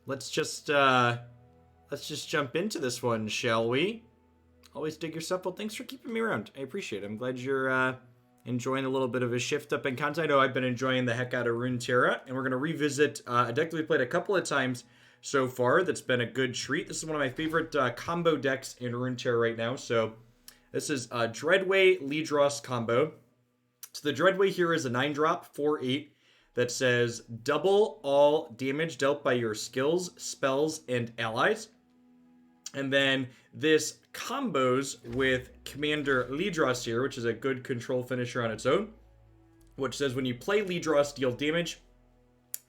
let's just jump into this one, shall we? Always dig your stuff. Well, thanks for keeping me around. I appreciate it. I'm glad you're enjoying a little bit of a shift up in content. I know I've been enjoying the heck out of Runeterra, and we're going to revisit a deck that we played a couple of times so far that's been a good treat. This is one of my favorite combo decks in Runeterra right now. So this is a Dreadway Ledros combo. So the Dreadway here is a 9-drop, 4/8, that says double all damage dealt by your skills, spells, and allies. And then this combos with Commander Ledros here, which is a good control finisher on its own, which says when you play Ledros, deal damage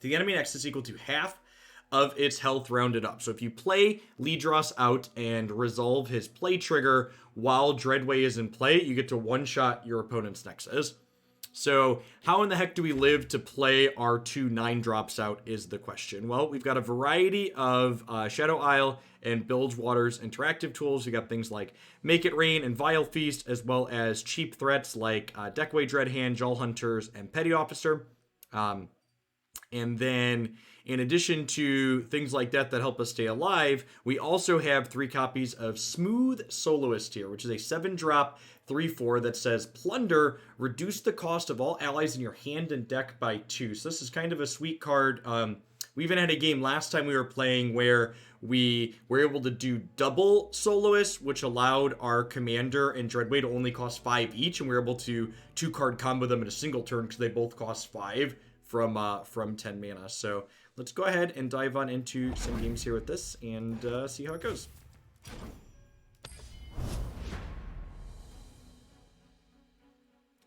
to the enemy next is equal to half of its health rounded up. So if you play Ledros out and resolve his play trigger while Dreadway is in play, you get to one-shot your opponent's nexus. So how in the heck do we live to play our 2 9-drops out is the question. Well, we've got a variety of Shadow Isle and Bilgewater's interactive tools. We got things like Make It Rain and Vile Feast, as well as cheap threats like Deckway Dreadhand, Jaw Hunters, and Petty Officer. And then, in addition to things like that that help us stay alive, we also have 3 copies of Smooth Soloist here, which is a 7-drop, 3/4 that says Plunder, reduce the cost of all allies in your hand and deck by 2. So this is kind of a sweet card. We even had a game last time we were playing where we were able to do double Soloist, which allowed our Commander and Dreadway to only cost 5 each, and we were able to 2-card combo them in a single turn because they both cost 5 from 10 mana. So let's go ahead and dive on into some games here with this and see how it goes.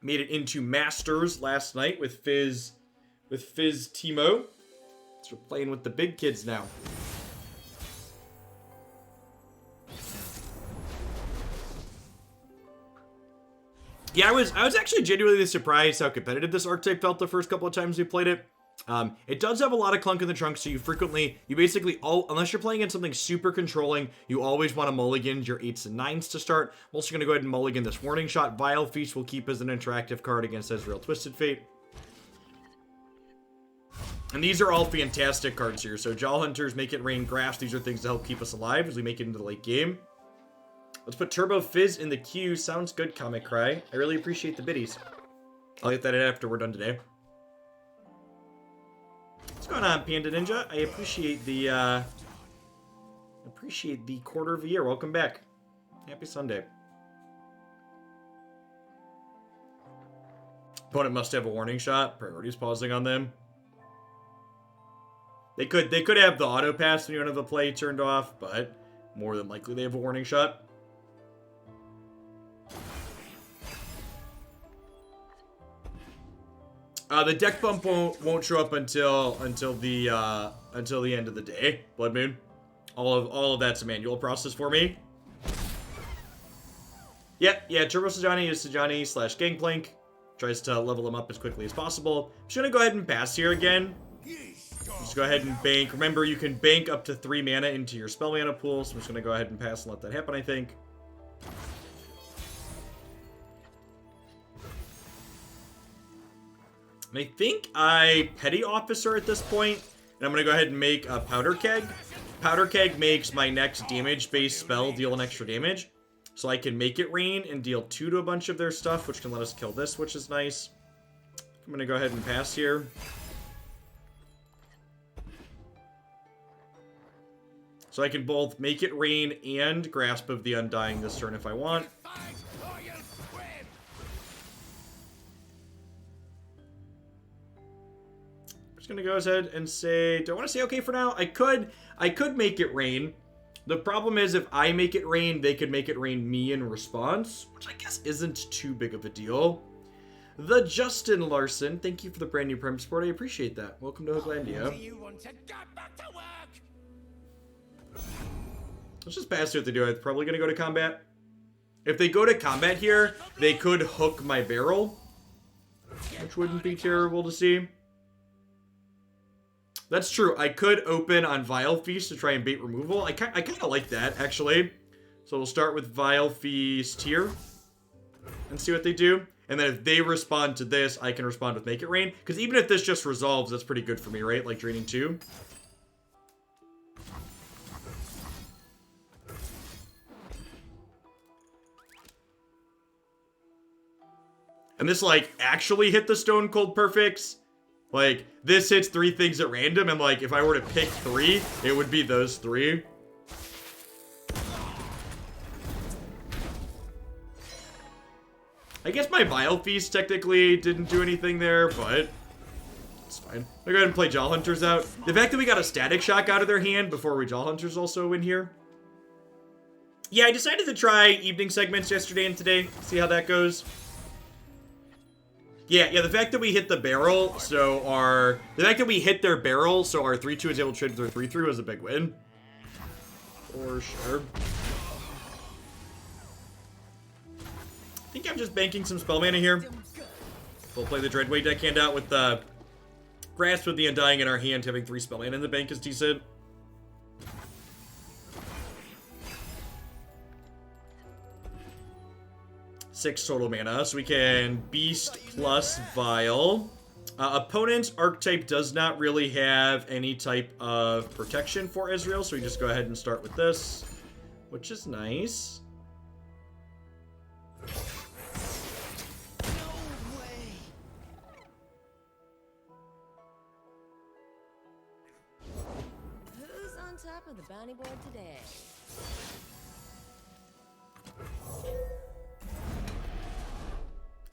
Made it into Masters last night with Fizz Timo. So we're playing with the big kids now. Yeah, I was actually genuinely surprised how competitive this archetype felt the first couple of times we played it. It does have a lot of clunk in the trunk, so you basically, unless you're playing in something super controlling, you always want to mulligan your 8s and 9s to start. I'm also going to go ahead and mulligan this Warning Shot. Vile Feast will keep as an interactive card against Ezreal Twisted Fate. And these are all fantastic cards here. So Jaw Hunters, Make It Rain, Grasp, these are things to help keep us alive as we make it into the late game. Let's put Turbo Fizz in the queue. Sounds good, Comic Cry. I really appreciate the biddies. I'll get that in after we're done today. What's going on, Panda Ninja? I appreciate the quarter of a year. Welcome back. Happy Sunday. Opponent must have a Warning Shot. Priorities pausing on them. They could have the auto pass when you don't have the play turned off, but more than likely they have a Warning Shot. The deck bump won't show up until the end of the day. Blood Moon. All of that's a manual process for me. Yeah, Turbo Sejani is Sejani / Gangplank. Tries to level him up as quickly as possible. I'm just gonna go ahead and pass here again. Just go ahead and bank. Remember, you can bank up to 3 mana into your spell mana pool, so I'm just gonna go ahead and pass and let that happen, I think. And I think I Petty Officer at this point, and I'm going to go ahead and make a Powder Keg. Powder Keg makes my next damage-based spell deal an extra damage. So I can Make It Rain and deal 2 to a bunch of their stuff, which can let us kill this, which is nice. I'm going to go ahead and pass here. So I can both Make It Rain and Grasp of the Undying this turn if I want. Gonna go ahead and say, do I want to say okay for now? I could Make It Rain. The problem is if I Make It Rain, they could Make It Rain me in response, which I guess isn't too big of a deal. The Justin Larson, thank you for the brand new Prime support. I appreciate that. Welcome to Hooklandia. Let's just pass through what they do. I'm probably gonna go to combat. If they go to combat here, they could hook my barrel, which wouldn't be terrible to see. That's true. I could open on Vile Feast to try and bait removal. I kind of like that, actually. So we'll start with Vile Feast here and see what they do. And then if they respond to this, I can respond with Make It Rain. Because even if this just resolves, that's pretty good for me, right? Like draining 2. And this, like, actually hit the Stone Cold Perfects. Like, this hits 3 things at random, and, like, if I were to pick 3, it would be those 3. I guess my Vile Feast technically didn't do anything there, but it's fine. I'll go ahead and play Jaw Hunters out. The fact that we got a Static Shock out of their hand before we Jaw Hunters also in here. Yeah, I decided to try evening segments yesterday and today. See how that goes. Yeah, the fact that we hit the barrel, so the fact that we hit their barrel, so our 3-2 is able to trade their 3-3 was a big win. For sure. I think I'm just banking some spell mana here. We'll play the Dreadway deckhand out with the Grasp with the Undying in our hand. Having 3 spell mana in the bank is decent. Six total mana, so we can Beast plus Vile. Opponent's archetype does not really have any type of protection for Ezreal, so we just go ahead and start with this, which is nice. Who's on top of the bounty board today?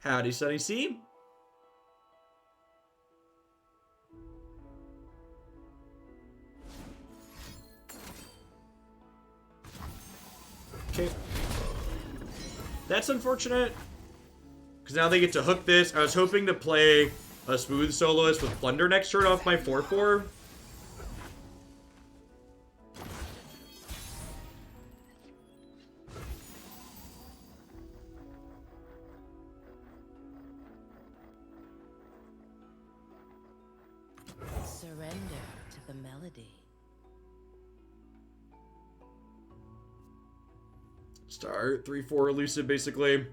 Howdy, Sunny C. Okay. That's unfortunate. Because now they get to hook this. I was hoping to play a Smooth Soloist with Plunder next turn off my 4-4. Surrender to the melody. Start 3-4 elusive, basically.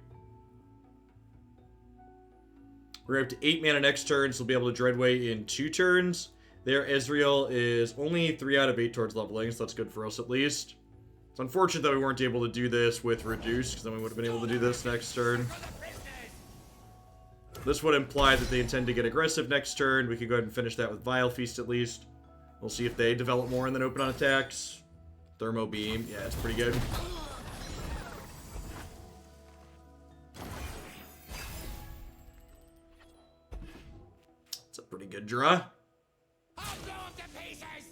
We're up to 8 mana next turn, so we'll be able to Dreadway in 2 turns. Their Ezreal is only 3 out of 8 towards leveling, so that's good for us at least. It's unfortunate that we weren't able to do this with Reduce, because then we would have been able to do this next turn. This would imply that they intend to get aggressive next turn. We could go ahead and finish that with Vile Feast at least. We'll see if they develop more and then open on attacks. Thermo Beam, yeah, it's pretty good. It's a pretty good draw. I'll blow up the pieces!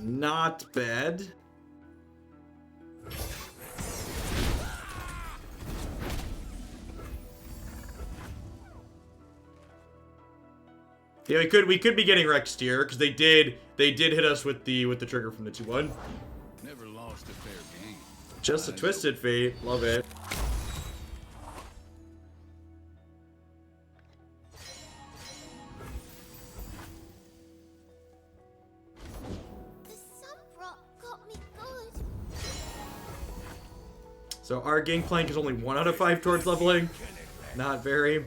Not bad. Yeah, we could be getting Rex here because they did hit us with the trigger from the 2-1. Never lost a fair game. Just a Twisted Fate, love it. So our Gangplank is only 1 out of 5 towards leveling. Not very.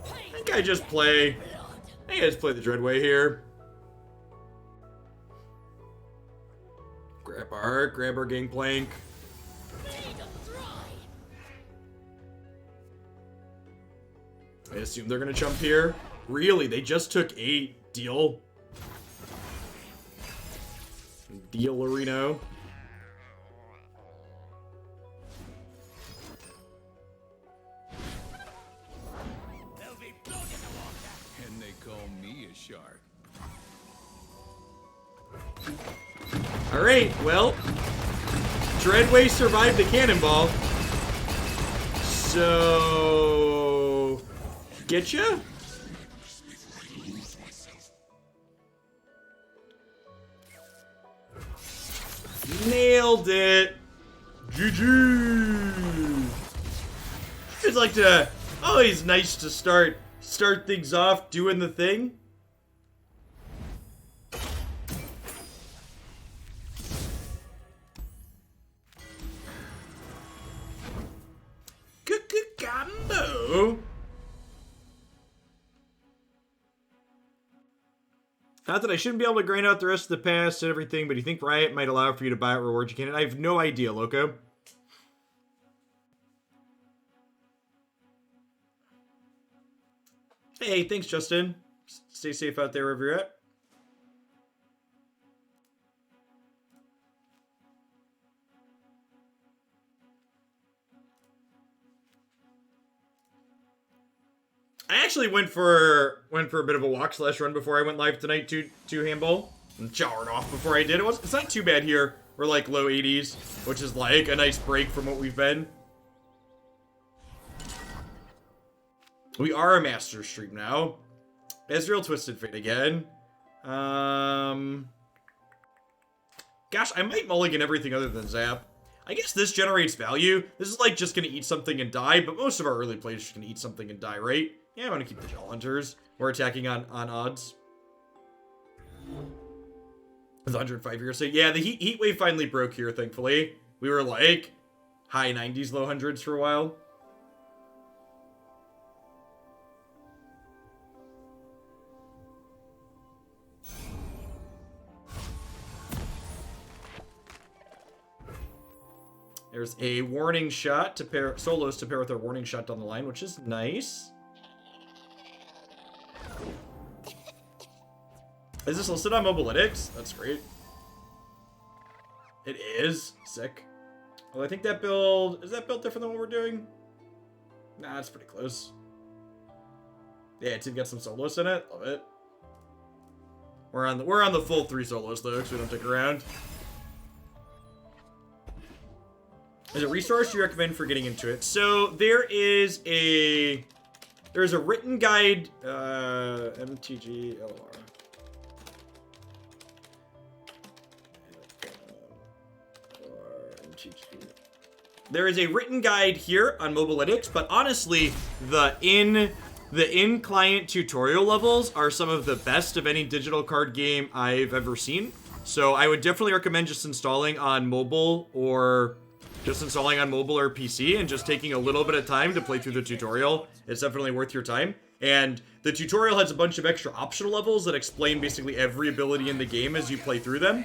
I think I just play the Dreadway here. Grab our Gangplank. I assume they're gonna jump here. Really, they just took 8. Deal, Areno. They'll be blown in the water. And they call me a shark. Alright, well, Dreadway survived the cannonball. So, getcha? Nailed it. GG. It's like to always nice to start things off doing the thing. Combo. Not that I shouldn't be able to grind out the rest of the past and everything, but do you think Riot might allow for you to buy out rewards you can? I have no idea, Loco. Hey, thanks, Justin. Stay safe out there wherever you're at. I actually went for a bit of a walk / run before I went live tonight to handball. And showered off before I did. It's not too bad here. We're like low 80s, which is like a nice break from what we've been. We are a master stream now. Ezreal Twisted Fate again. Gosh, I might mulligan everything other than Zap. I guess this generates value. This is like just gonna eat something and die, but most of our early players are gonna eat something and die, right? Yeah, I want to keep the Gel Hunters. We're attacking on odds. With 105 years. So yeah, the heat wave finally broke here, thankfully. We were like high 90s, low hundreds for a while. There's a warning shot to pair solos to pair with our warning shot down the line, which is nice. Is this listed on Mobalytics? That's great. It is. Sick. Well, I think that build... Is that build different than what we're doing? Nah, it's pretty close. Yeah, it did get some solos in it. Love it. We're on the full 3 solos, though, so we don't stick around. Is it resource you recommend for getting into it? So there's a written guide, MTG LR. There is a written guide here on Mobalytics, but honestly, the in-client tutorial levels are some of the best of any digital card game I've ever seen. So I would definitely recommend just installing on mobile or PC and just taking a little bit of time to play through the tutorial. It's definitely worth your time. And the tutorial has a bunch of extra optional levels that explain basically every ability in the game as you play through them.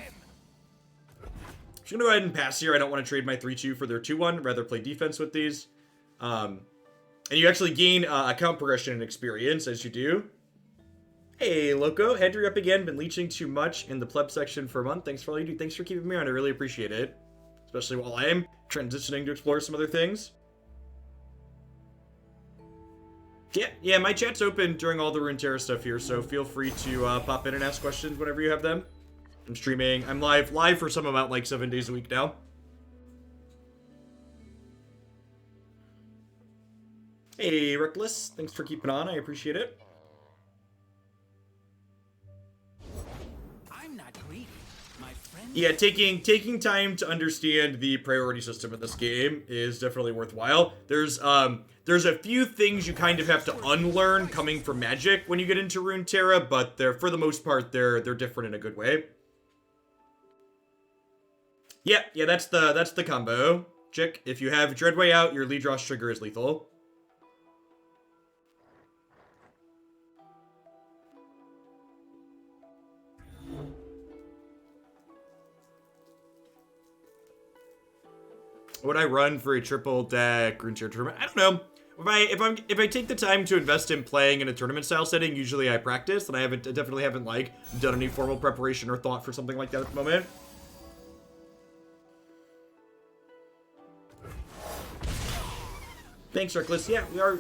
I'm just gonna go ahead and pass here. I don't want to trade my 3-2 for their 2-1. Rather play defense with these. And you actually gain account progression and experience as you do. Hey, Loco. Hedry up again. Been leeching too much in the pleb section for a month. Thanks for all you do. Thanks for keeping me on. I really appreciate it. Especially while I am transitioning to explore some other things. Yeah, my chat's open during all the Runeterra stuff here, so feel free to pop in and ask questions whenever you have them. I'm streaming. I'm live for some amount, like 7 days a week now. Hey, Reckless. Thanks for keeping on. I appreciate it. I'm not greedy, my friend. Yeah, taking time to understand the priority system in this game is definitely worthwhile. There's a few things you kind of have to unlearn coming from Magic when you get into Runeterra, but for the most part they're different in a good way. Yeah, that's the combo. Chick, if you have Dreadway out, your lead draw trigger is lethal. Would I run for a triple deck Runeterra tournament? I don't know. If I take the time to invest in playing in a tournament style setting, usually I practice, and I definitely haven't like done any formal preparation or thought for something like that at the moment. Thanks, Reckless. Yeah, we are,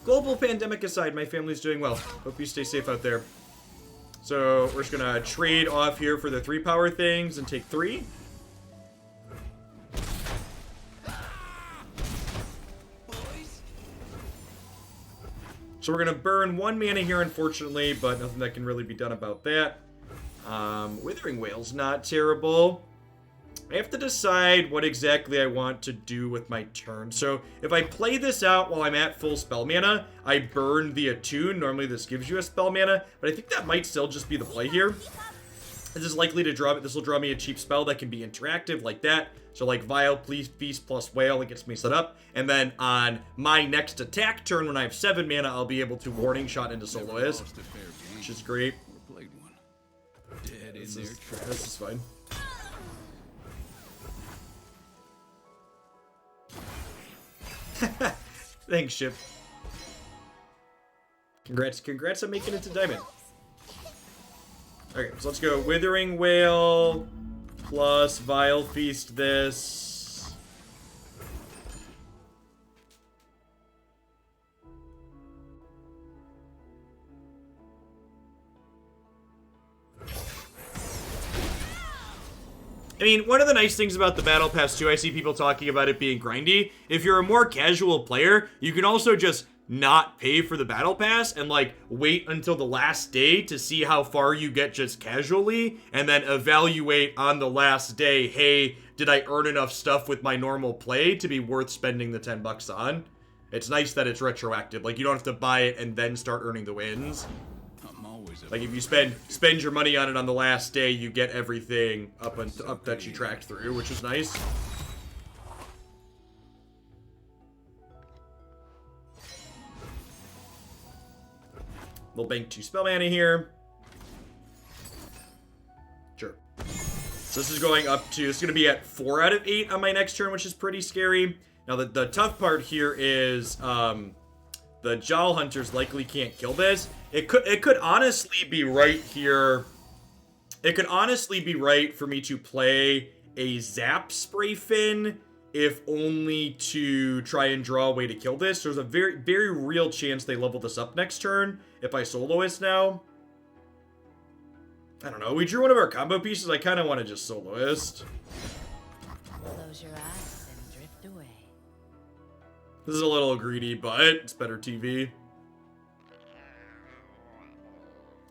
global pandemic aside, my family's doing well. Hope you stay safe out there. So, we're just gonna trade off here for the 3 power things and take 3. So we're gonna burn 1 mana here, unfortunately, but nothing that can really be done about that. Withering Wail's not terrible. I have to decide what exactly I want to do with my turn. So if I play this out while I'm at full spell mana, I burn the Attune. Normally this gives you a spell mana, but I think that might still just be the play here. This is likely to draw, this will draw me a cheap spell that can be interactive like that. So like Vile, Feast plus Wail, it gets me set up. And then on my next attack turn, when I have 7 mana, I'll be able to Warning Shot into Soloist, which is great. This is fine. Thanks, Ship. Congrats on making it to Diamond. Okay, so let's go Withering Wail plus Vile Feast this. I mean, one of the nice things about the Battle Pass too, I see people talking about it being grindy. If you're a more casual player, you can also just not pay for the Battle Pass and like wait until the last day to see how far you get just casually and then evaluate on the last day, hey, did I earn enough stuff with my normal play to be worth spending the 10 bucks on? It's nice that it's retroactive. Like, you don't have to buy it and then start earning the wins. Like, if you spend your money on it on the last day, you get everything up that you tracked through, which is nice. We'll bank 2 spell mana here. Sure. So this is going up to, it's going to be at 4 out of 8 on my next turn, which is pretty scary. Now, the tough part here is the Jowl Hunters likely can't kill this. It could honestly be right here. It could honestly be right for me to play a Zap Spray Fin, if only to try and draw a way to kill this. There's a very, very real chance they level this up next turn if I soloist now. I don't know. We drew one of our combo pieces. I kind of want to just soloist. Close your eyes and drift away. This is a little greedy, but it's better TV.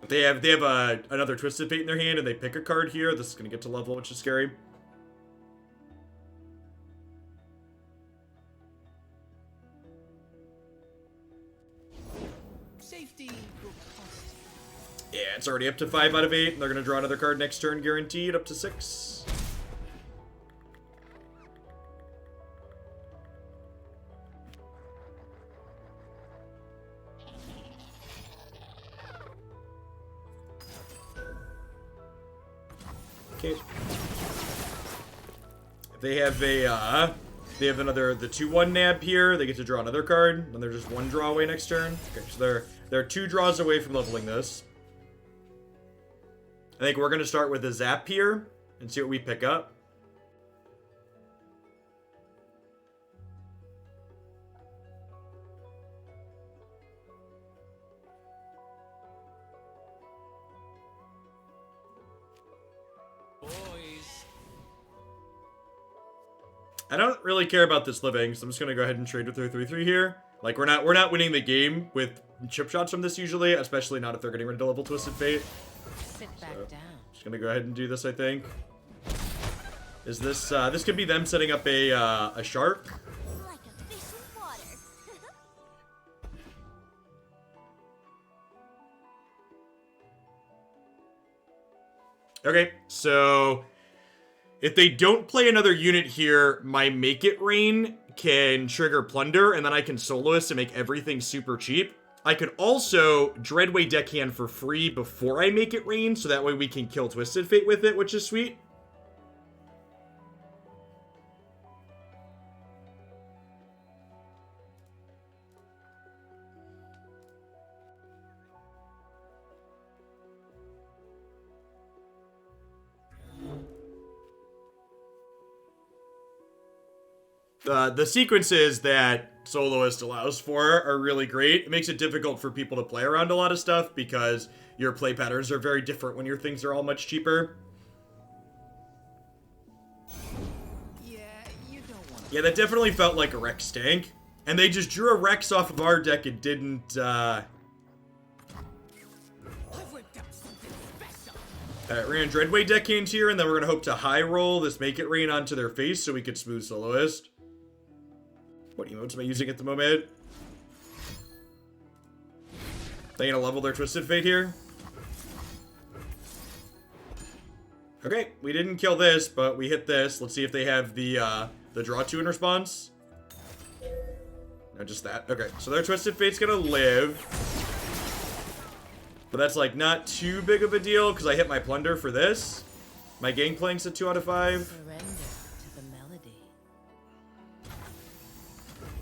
If they have another Twisted Fate in their hand and they pick a card here, this is going to get to level, which is scary. Yeah, it's already up to 5 out of 8, and they're going to draw another card next turn, guaranteed, up to 6. Okay. They have they have another, the 2/1 nab here, they get to draw another card, and they're just 1 draw away next turn. Okay, so they're 2 draws away from leveling this. I think we're going to start with a Zap here and see what we pick up. Boys. I don't really care about this living, so I'm just going to go ahead and trade with their 3/3 here. Like, we're not winning the game with chip shots from this usually, especially not if they're getting rid of level Twisted Fate. Sit back down. Just gonna go ahead and do this, I think. Is this, this could be them setting up a shark. Like a fish in water. Okay, so if they don't play another unit here, my Make It Rain can trigger Plunder, and then I can soloist to make everything super cheap. I could also Dreadway Deckhand for free before I Make It Rain, so that way we can kill Twisted Fate with it, which is sweet. The sequences that Soloist allows for are really great. It makes it difficult for people to play around a lot of stuff because your play patterns are very different when your things are all much cheaper. Yeah, that definitely felt like a Rex tank. And they just drew a Rex off of our deck and didn't, Alright, we're gonna Dreadway Deckhand here, and then we're gonna hope to high roll this Make It Rain onto their face so we could smooth Soloist. What emotes am I using at the moment? They gonna level their Twisted Fate here? Okay, we didn't kill this, but we hit this. Let's see if they have the draw 2 in response. No, just that. Okay, so their Twisted Fate's gonna live. But that's like not too big of a deal because I hit my plunder for this. My gangplank's a 2 out of 5. Surrender to the melody.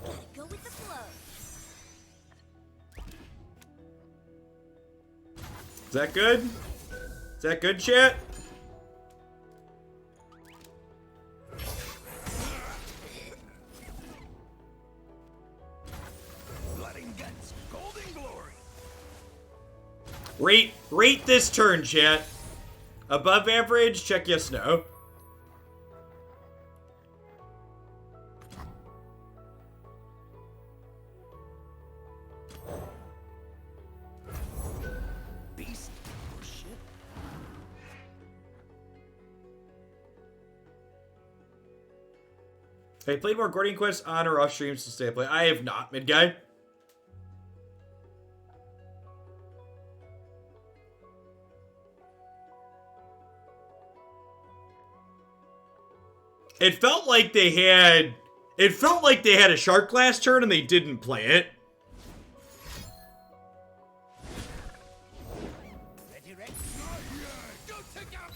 Gotta go with the flow. Is that good? Is that good, chat? Blood and guts, golden glory. Rate this turn, chat. Above average, check yes, no. Beast or ship. Have you played more Guardian Quest on or off streams to stay play? I have not, mid guy. It felt like they had a shark glass turn and they didn't play it. Ready, Rex? Go take out.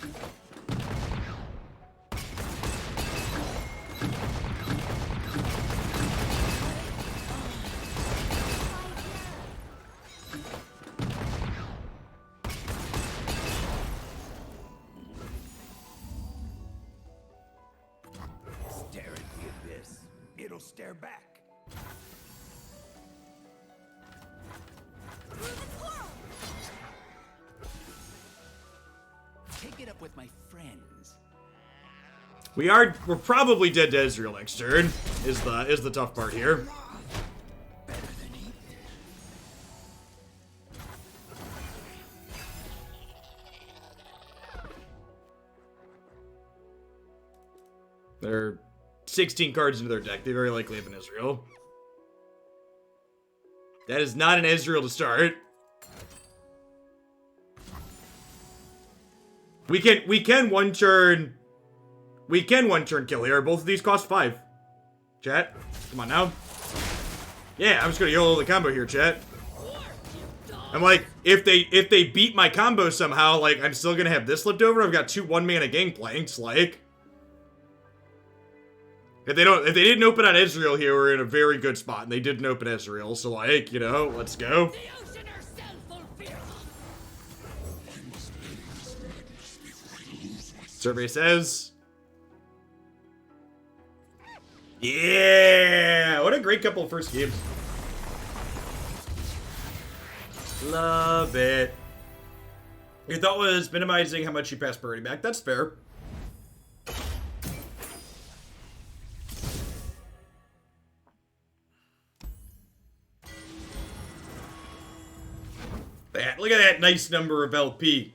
Stare at the abyss. It'll stare back. Through the coral. Take it up with my friends. We're probably dead to Ezreal next turn. Is the tough part here. Better than eating. They're 16 cards into their deck. They very likely have an Ezreal. That is not an Ezreal to start. We can one turn kill here. Both of these cost 5. Chat, come on now. Yeah, I'm just gonna YOLO the combo here, chat. I'm like, if they beat my combo somehow, like I'm still gonna have this left over. I've got 2 1-mana gangplanks, like. If they didn't open on Ezreal here, we're in a very good spot, and they didn't open Ezreal, so like, you know, let's go. The ocean herself will fear us. Survey says. Yeah! What a great couple of first games. Love it. Your thought was minimizing how much you pass priority back. That's fair. Look at that nice number of LP.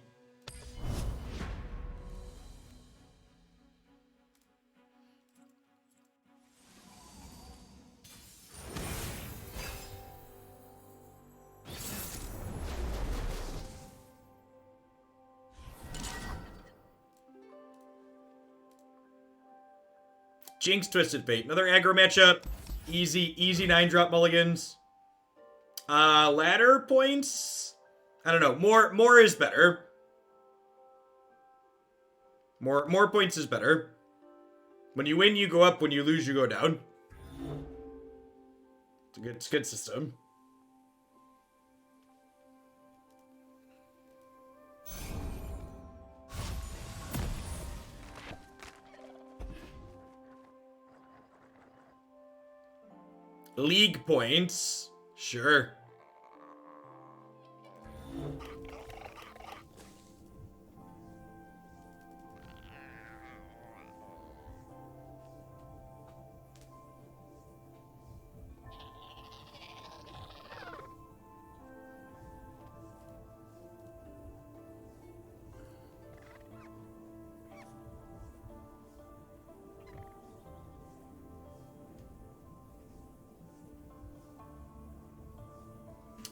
Jinx, Twisted Fate. Another aggro matchup. Easy 9-drop mulligans. Ladder points. I don't know. More is better. More points is better. When you win, you go up. When you lose, you go down. It's a good system. League points. Sure.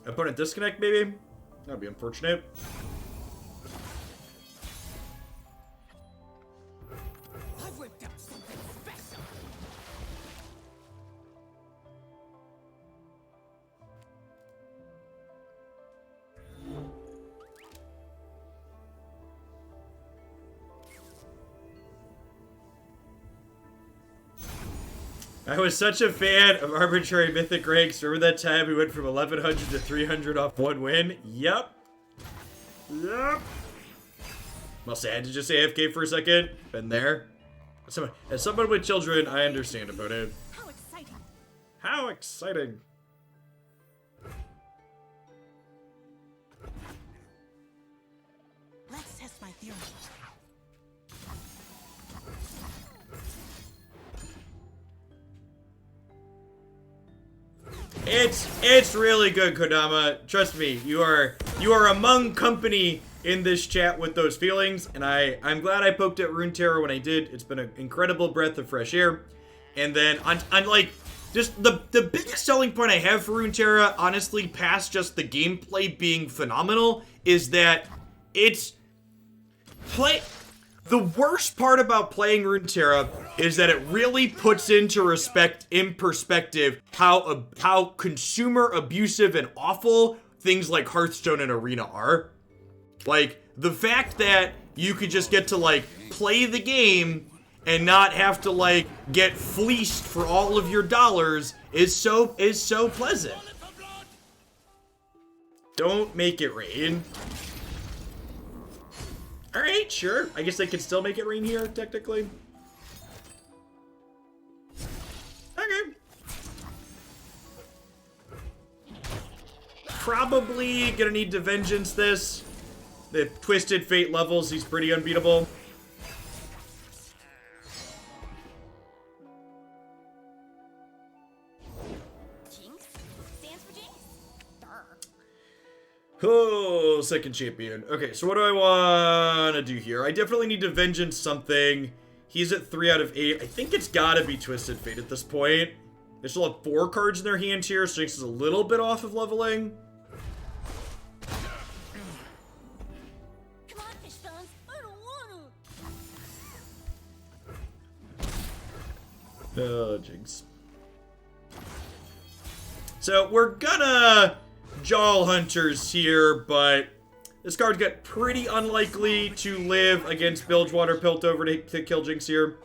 Opponent disconnect, maybe? That'd be unfortunate. I've whipped up something special. I was such a fan of arbitrary mythic ranks. Remember that time we went from 1100 to 300 off one win? Yep. Yep. Must have had to just AFK for a second. Been there. As someone with children, I understand about it. How exciting! How exciting. Let's test my theory. It's really good, Kodama. Trust me, you are among company in this chat with those feelings, and I'm glad I poked at Runeterra when I did. It's been an incredible breath of fresh air. And then on like just the biggest selling point I have for Runeterra, honestly, past just the gameplay being phenomenal, is that it's the worst part about playing Runeterra is that it really puts into perspective how consumer abusive and awful things like Hearthstone and Arena are. Like, the fact that you could just get to, like, play the game and not have to, like, get fleeced for all of your dollars is so pleasant. Don't make it rain. Alright, sure. I guess they could still make it rain here, technically. Okay. Probably gonna need to vengeance this. The Twisted Fate levels, he's pretty unbeatable. Jinx stands for Jinx. Durr. Oh, second champion. Okay, so what do I want to do here? I definitely need to vengeance something. He's at 3 out of 8. I think it's gotta be Twisted Fate at this point. They still have 4 cards in their hand here, so Jinx is a little bit off of leveling. Come on, fish bones. I don't want to. Oh, Jinx. So we're gonna Jaw Hunters here, but this card got pretty unlikely to live against Bilgewater Piltover to kill Jinx here.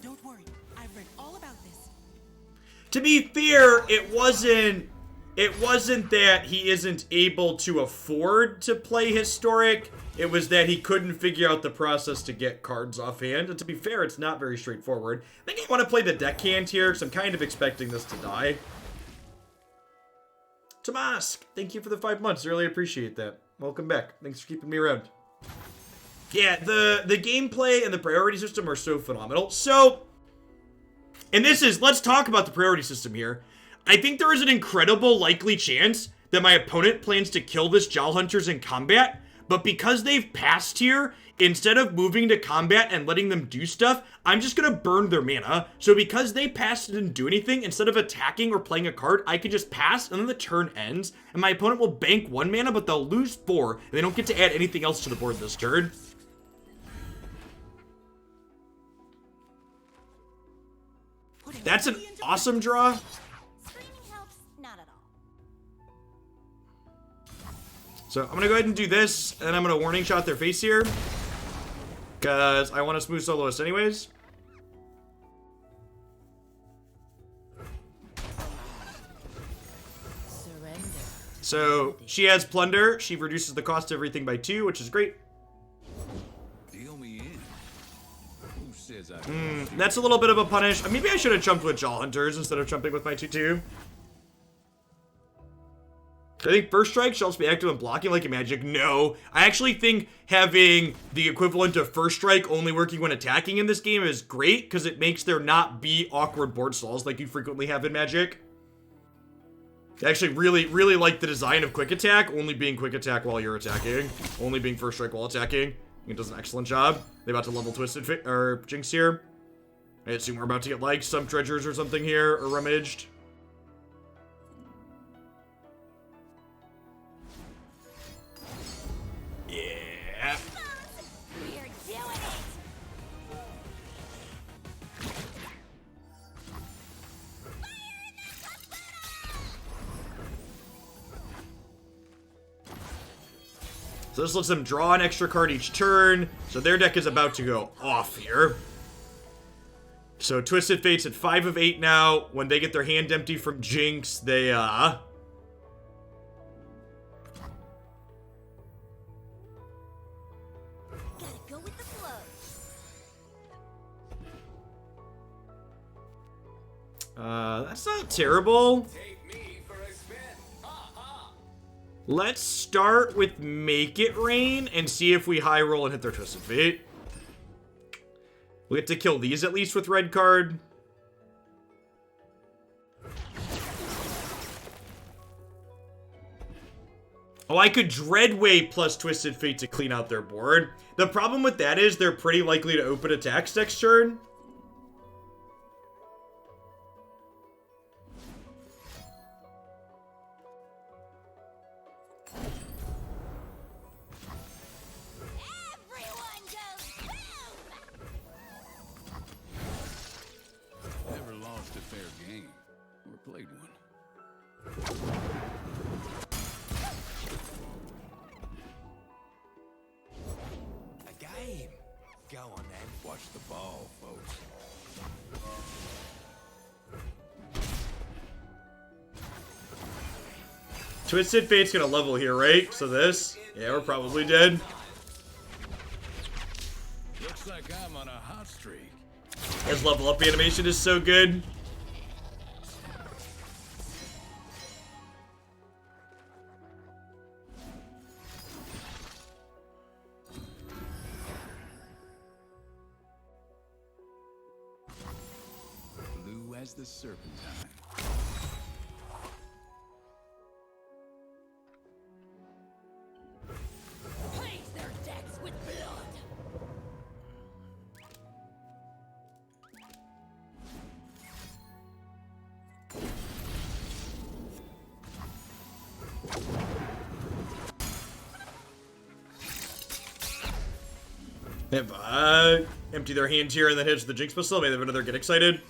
Don't worry, I've read all about this. To be fair, it wasn't that he isn't able to afford to play Historic. It was that he couldn't figure out the process to get cards offhand. And to be fair, it's not very straightforward. I think I want to play the deckhand here, because I'm kind of expecting this to die. Tomask, thank you for the 5 months. Really appreciate that. Welcome back. Thanks for keeping me around. Yeah, the gameplay and the priority system are so phenomenal. So, and let's talk about the priority system here. I think there is an incredible likely chance that my opponent plans to kill this Jowl Hunters in combat, but because they've passed here, instead of moving to combat and letting them do stuff, I'm just gonna burn their mana. So because they passed and didn't do anything, instead of attacking or playing a card, I could just pass and then the turn ends, and my opponent will bank 1 mana, but they'll lose 4, and they don't get to add anything else to the board this turn. That's an awesome draw. Screaming helps not at all. So I'm gonna go ahead and do this, and I'm gonna warning shot their face here, because I want to smooth soloist anyways. Surrender. So she has Plunder. She reduces the cost of everything by 2, which is great. Deal me in. Who says I That's a little bit of a punish. Maybe I should have jumped with Jaw Hunters instead of jumping with my 2/2. I think First Strike should also be active in blocking like a Magic. No. I actually think having the equivalent of First Strike only working when attacking in this game is great, because it makes there not be awkward board stalls like you frequently have in Magic. I actually really like the design of Quick Attack, only being Quick Attack while you're attacking, only being First Strike while attacking. It does an excellent job. They're about to level Twisted Fit, or Jinx here. I assume we're about to get like some treasures or something here, or rummaged. Yeah. We're doing it! So this lets them draw an extra card each turn. So their deck is about to go off here. So Twisted Fate's at 5 of 8 now. When they get their hand empty from Jinx, they, Gotta go with the flow. That's not terrible. Take me for a spin. Let's start with Make It Rain and see if we high roll and hit their Twisted Fate. We get to kill these at least with red card. Oh, I could Dreadway plus Twisted Fate to clean out their board. The problem with that is they're pretty likely to open attacks next turn. Everyone goes boom! Never lost a fair game. Or played one. A game. Go on then. Watch the ball, folks. Twisted Fate's gonna level here, right? So this? Yeah, we're probably dead. Looks like I'm on a hot streak. His level up animation is so good. Blue as the serpentine. Plague their decks with blood. If empty their hand here and then hits the Jinx pistol, maybe they have another get excited.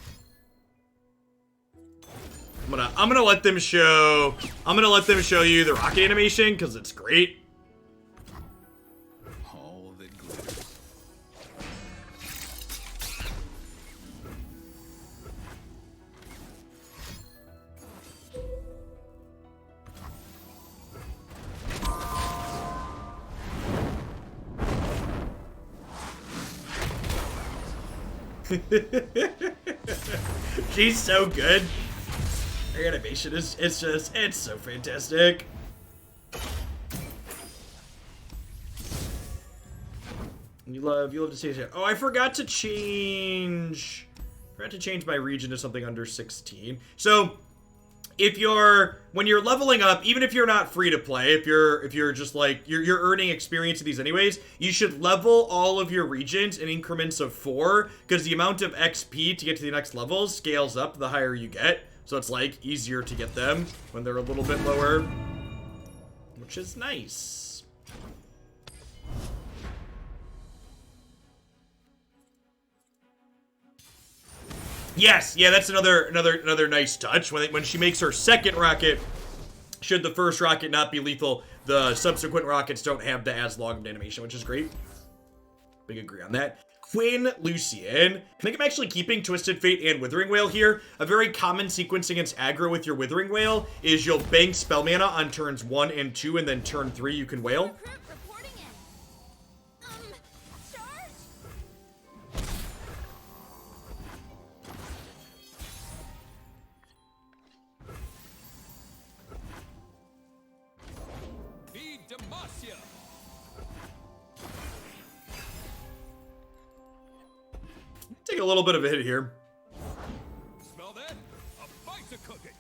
I'm gonna let them show you the rocket animation because it's great. All that glitters. She's so good. Her animation is, it's so fantastic. You love to see it. Oh, I forgot to change my region to something under 16. So, when you're leveling up, even if you're not free to play, if you're just like you're earning experience in these anyways, you should level all of your regions in increments of 4 because the amount of XP to get to the next levels scales up the higher you get. So it's like easier to get them when they're a little bit lower, which is nice. Yes, yeah, that's another nice touch. When she makes her second rocket, should the first rocket not be lethal, the subsequent rockets don't have the as long of animation, which is great. Big agree on that. Quinn Lucian. I think I'm actually keeping Twisted Fate and Withering Wail here. A very common sequence against aggro with your Withering Wail is you'll bank spell mana on turns 1 and 2, and then turn 3 you can wail. Recruit reporting in. Charge? Be Demacia. Take a little bit of a hit here. Smell that? A bite's a cooking.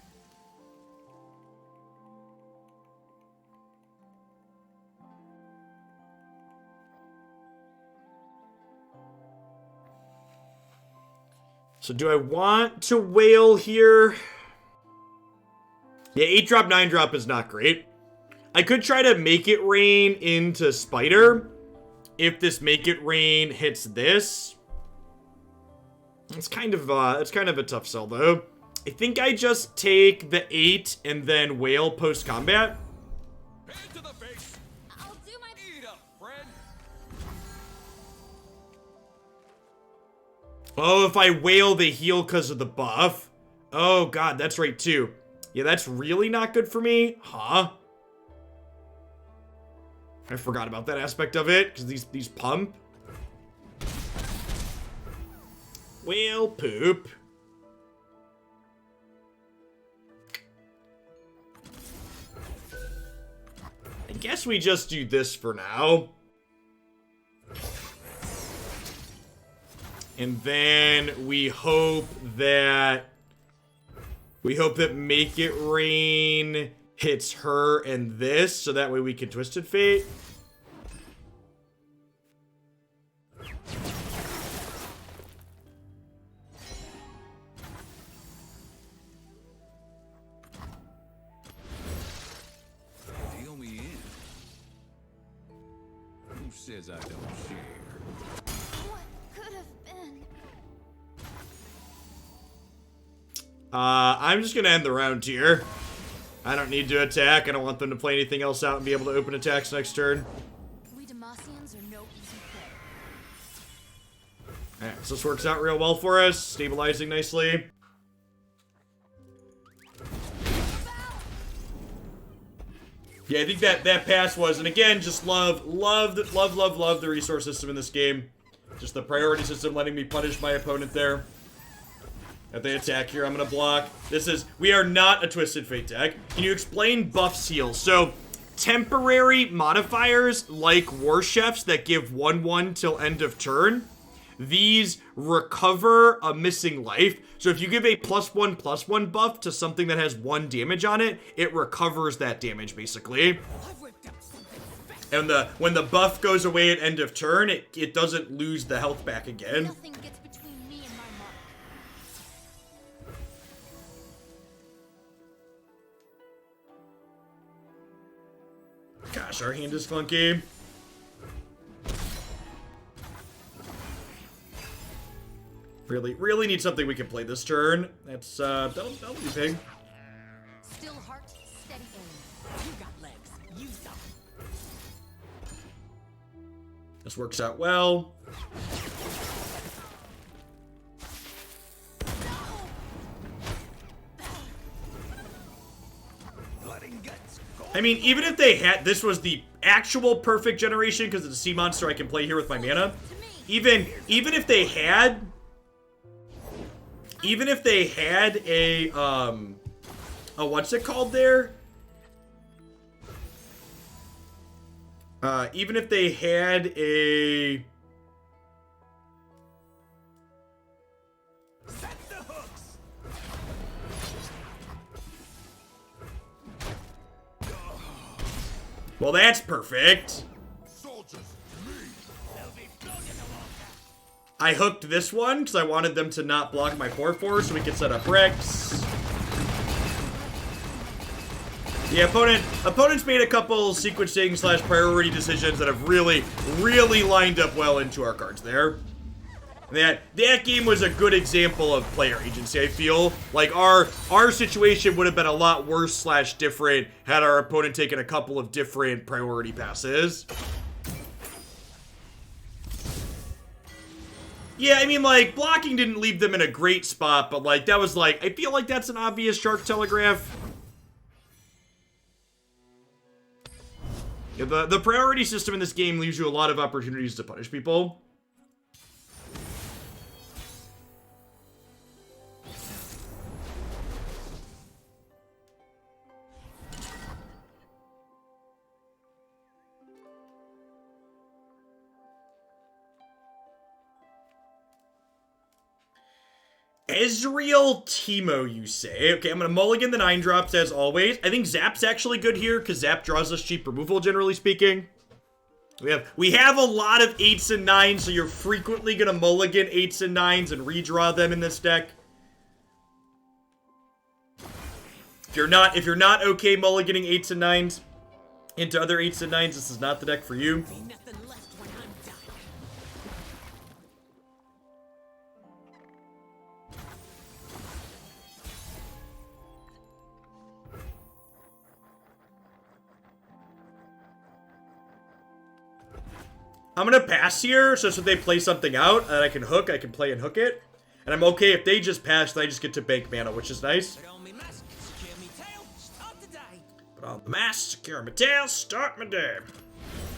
So do I want to wail here? Yeah, 8-drop, 9-drop is not great. I could try to Make It Rain into Spider. If this Make It Rain hits this. It's kind of a tough sell though. I think I just take the 8 and then wail post combat. Hand to the face. I'll do my Eat up, Fred. Oh, if I wail, they heal because of the buff. Oh, God, that's right, too. Yeah, that's really not good for me. Huh? I forgot about that aspect of it, because these pump. Whale poop. I guess we just do this for now. And then we hope that Make It Rain hits her and this, so that way we can Twisted Fate. Deal me in. Who says I don't share? what could have been. I'm just gonna end the round here. I don't need to attack. I don't want them to play anything else out and be able to open attacks next turn. We Demacians are no easy prey. Alright, so this works out real well for us. Stabilizing nicely. Yeah, I think that pass was, and again, just love the resource system in this game. Just the priority system letting me punish my opponent there. If they attack here, I'm gonna block. We are not a Twisted Fate deck. Can you explain buff seal? So, temporary modifiers like War Chefs that give 1/1 till end of turn, these recover a missing life. So if you give a +1/+1 buff to something that has 1 damage on it, it recovers that damage basically. And when the buff goes away at end of turn, it doesn't lose the health back again. Nothing gets between me and my mark. Gosh, our hand is clunky. Really need something we can play this turn. That's that'll be big. Still heart, steady aim. You got legs. Use them. This works out well. I mean, even if they had, this was the actual perfect generation because it's a sea monster I can play here with my mana. Even if they had a what's it called there? Even if they had a Set the hooks. well, that's perfect. Soldiers, me. They'll be floating the water. I hooked this one because I wanted them to not block my 4/4 so we could set up Rex. The opponent's made a couple sequencing / priority decisions that have really lined up well into our cards there. That game was a good example of player agency, I feel. Like, our situation would have been a lot worse / different had our opponent taken a couple of different priority passes. Yeah, I mean, like, blocking didn't leave them in a great spot, but, like, that was, like, I feel like that's an obvious Shark Telegraph. Yeah, the priority system in this game leaves you a lot of opportunities to punish people. Ezreal Teemo, you say? Okay, I'm gonna mulligan the 9-drops as always. I think Zap's actually good here, because Zap draws us cheap removal, generally speaking. We have a lot of 8s and 9s, so you're frequently gonna mulligan 8s and 9s and redraw them in this deck. If you're not okay mulliganing 8s and 9s into other 8s and 9s, this is not the deck for you. Be nothing left when I'm done. I'm gonna pass here, so if they play something out and I can hook, I can play and hook it. And I'm okay if they just pass, then I just get to bank mana, which is nice. Put on me mask, secure me tail, start the day. Put on the mask, secure my tail, start my day.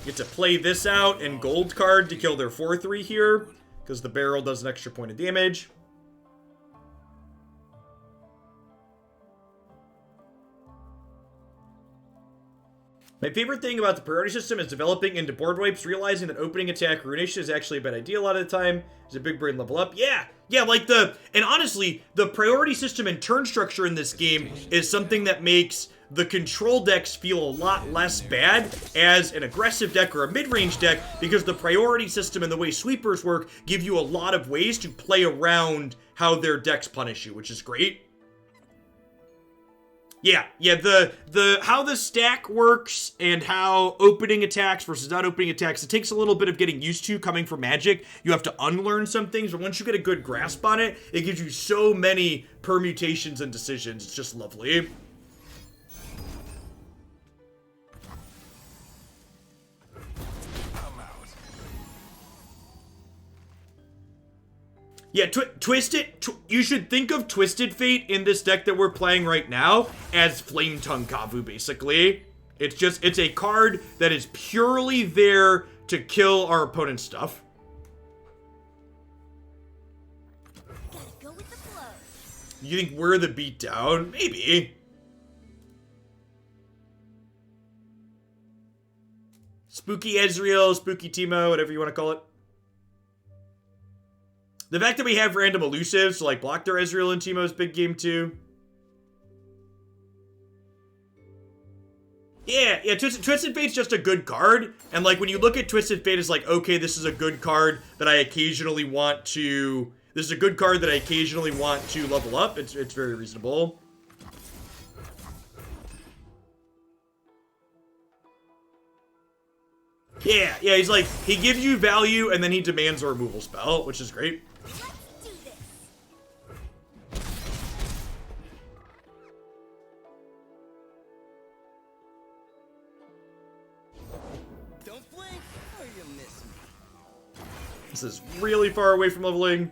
Get to play this out and gold card to kill their 4-3 here, because the barrel does an extra point of damage. My favorite thing about the priority system is developing into board wipes, realizing that opening attack Ruination is actually a bad idea a lot of the time. Is a big brain level up. Yeah, like and honestly, the priority system and turn structure in this game is something that makes the control decks feel a lot less bad as an aggressive deck or a mid-range deck, because the priority system and the way sweepers work give you a lot of ways to play around how their decks punish you, which is great. Yeah, the how the stack works and how opening attacks versus not opening attacks, it takes a little bit of getting used to coming from Magic. You have to unlearn some things, but once you get a good grasp on it, it gives you so many permutations and decisions. It's just lovely. Yeah, you should think of Twisted Fate in this deck that we're playing right now as Flame Tongue Kavu, basically. It's a card that is purely there to kill our opponent's stuff. Gotta go with the flow. You think we're the beatdown? Maybe. Spooky Ezreal, Spooky Teemo, whatever you want to call it. The fact that we have random elusives, so like block their Ezreal and Teemo's big game too. Yeah, Twisted Fate's just a good card. And like when you look at Twisted Fate, it's like, okay, this is a good card that I occasionally want to... This is a good card that I occasionally want to level up. It's very reasonable. Yeah, he's like, he gives you value and then he demands a removal spell, which is great. Let's do this. Don't blink or you miss me. This is really far away from leveling.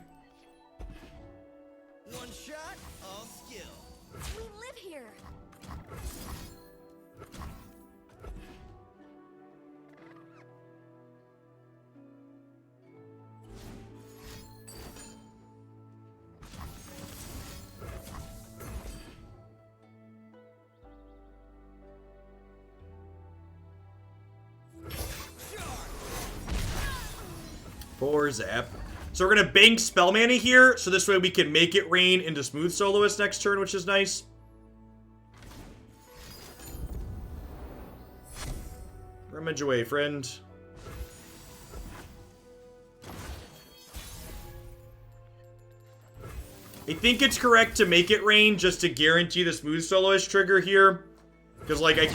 One shot, all skill. We live here. For zap. So we're gonna bank spell mana here, so this way we can make it rain into Smooth Soloist next turn, which is nice. Rummage away, friend. I think it's correct to make it rain just to guarantee the Smooth Soloist trigger here. Because, like, I